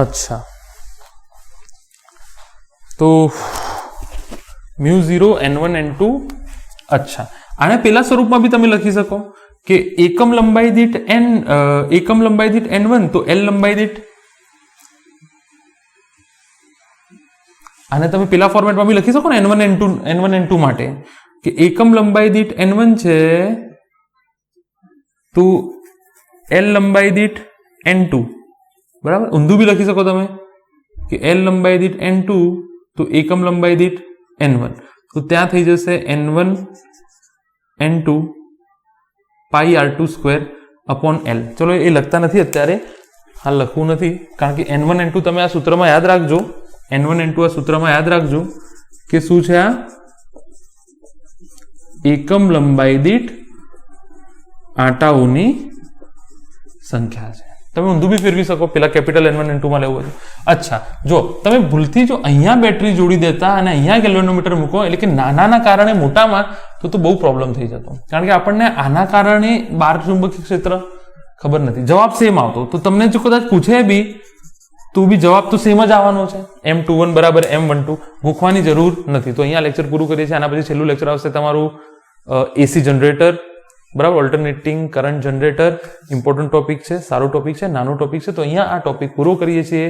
A: અચ્છા, તો μ0 n1 n2, અચ્છા, આને પેલા સ્વરૂપમાં બી તમે લખી શકો કે એકમ લંબાઈ દીઠ n1, તો l લંબાઈ દીઠ, આને તમે પેલા ફોર્મેટમાં બી લખી શકો ને n1 n2 માટે કે એકમ લંબાઈ દીઠ n1 છે તો l લંબાઈ દીઠ n2, બરાબર. ઊંધું બી લખી શકો તમે કે l લંબાઈ દીઠ n2 તો એકમ લંબાઈ દીઠ n1, તો ત્યાં થઈ જશે n1 n2 પાઈ r2 સ્ક્વેર અપોન l. ચલો એ લખતા નથી અત્યારે, હાલ લખવું નથી, કારણ કે n1 n2 તમે આ સૂત્રમાં યાદ રાખજો, n1 n2 આ સૂત્રમાં યાદ રાખજો કે શું છે, આ એકમ લંબાઈ દીઠ આંટાઓની સંખ્યા છે. તમે ઊંધું બી ફેરવી શકો, પેલા કેપિટલ n1 n2 માં લેવું હોય. અચ્છા, જો તમે ભૂલથી જો અહીંયા બેટરી જોડી દેતા અને અહીંયા ગેલ્વેનોમીટર મૂકો, એટલે કે નાનાના કારણે મોટામાં, તો બહુ પ્રોબ્લેમ થઈ જતો, કારણ કે આપણને આના કારણે બહાર ચુંબકીય ક્ષેત્ર ખબર નથી, જવાબ સેમ આવતો. તો તમને જો કદાચ પૂછે બી તો બી જવાબ તો સેમ જ આવવાનો છે, m21 બરાબર m12, મૂકવાની જરૂર નથી. તો અહીંયા લેક્ચર પૂરું કરીએ છીએ. આના પછી છેલ્લું લેક્ચર આવશે તમારું એસી જનરેટર, બરાબર, alternating current generator. Important topic છે, સારો ટોપિક છે, નાનો ટોપિક છે. તો અહીંયા આ ટોપિક પૂરો કરીએ છીએ.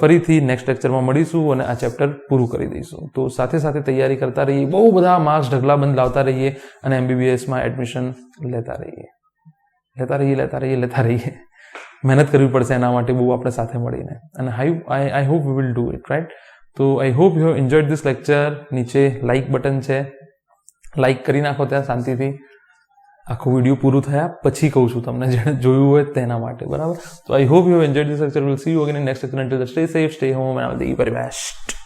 A: ફરીથી નેક્સ્ટ લેક્ચરમાં મળીશું અને આ ચેપ્ટર પૂરું કરી દઈશું. તો સાથે સાથે તૈયારી કરતા રહીએ, બહુ બધા માર્ક્સ ઢગલાબંધ લાવતા રહીએ અને MBBSમાં એડમિશન લેતા રહીએ. મહેનત કરવી પડશે એના માટે બહુ આપણે સાથે મળીને, અને I hope we will do it, right. તો I hope you have enjoyed this lecture. નીચે લાઇક બટન છે, લાઇક કરી નાખો ત્યાં શાંતિથી. આખું વિડીયો પૂરું થયા પછી કહું છું તમને, જેને જોયું હોય તેના માટે, બરાબર. તો I hope you have enjoyed this lecture. Will see you again in next lecture. Until then, stay safe, stay home, and all the very best.